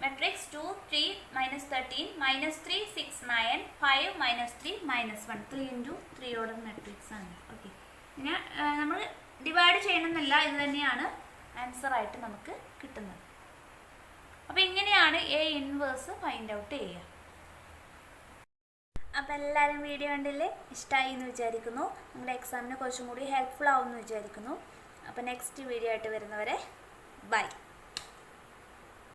matrix 2 3 -13 -3 6 9 5 -3 -1 3 into 3 order matrix ആണ്. ഓക്കെ, പിന്നെ നമ്മൾ ഡിവൈഡ് ചെയ്യണമെന്നില്ല, ഇത് തന്നെയാണ് ആൻസർ ആയിട്ട് നമുക്ക് കിട്ടുന്നത്. എങ്ങനെയാണ് എ ഇൻവേഴ്സ് ഫൈൻഡ് ഔട്ട് ചെയ്യുക? അപ്പോൾ എല്ലാവരും വീഡിയോ കണ്ടില്ലേ, ഇഷ്ടമായി എന്ന് വിചാരിക്കുന്നു. നിങ്ങളുടെ എക്സാമിന് കുറച്ചും കൂടി ഹെൽപ്ഫുൾ ആവുമെന്ന് വിചാരിക്കുന്നു. അപ്പോൾ നെക്സ്റ്റ് വീഡിയോ ആയിട്ട് വരുന്നവരെ ബൈ.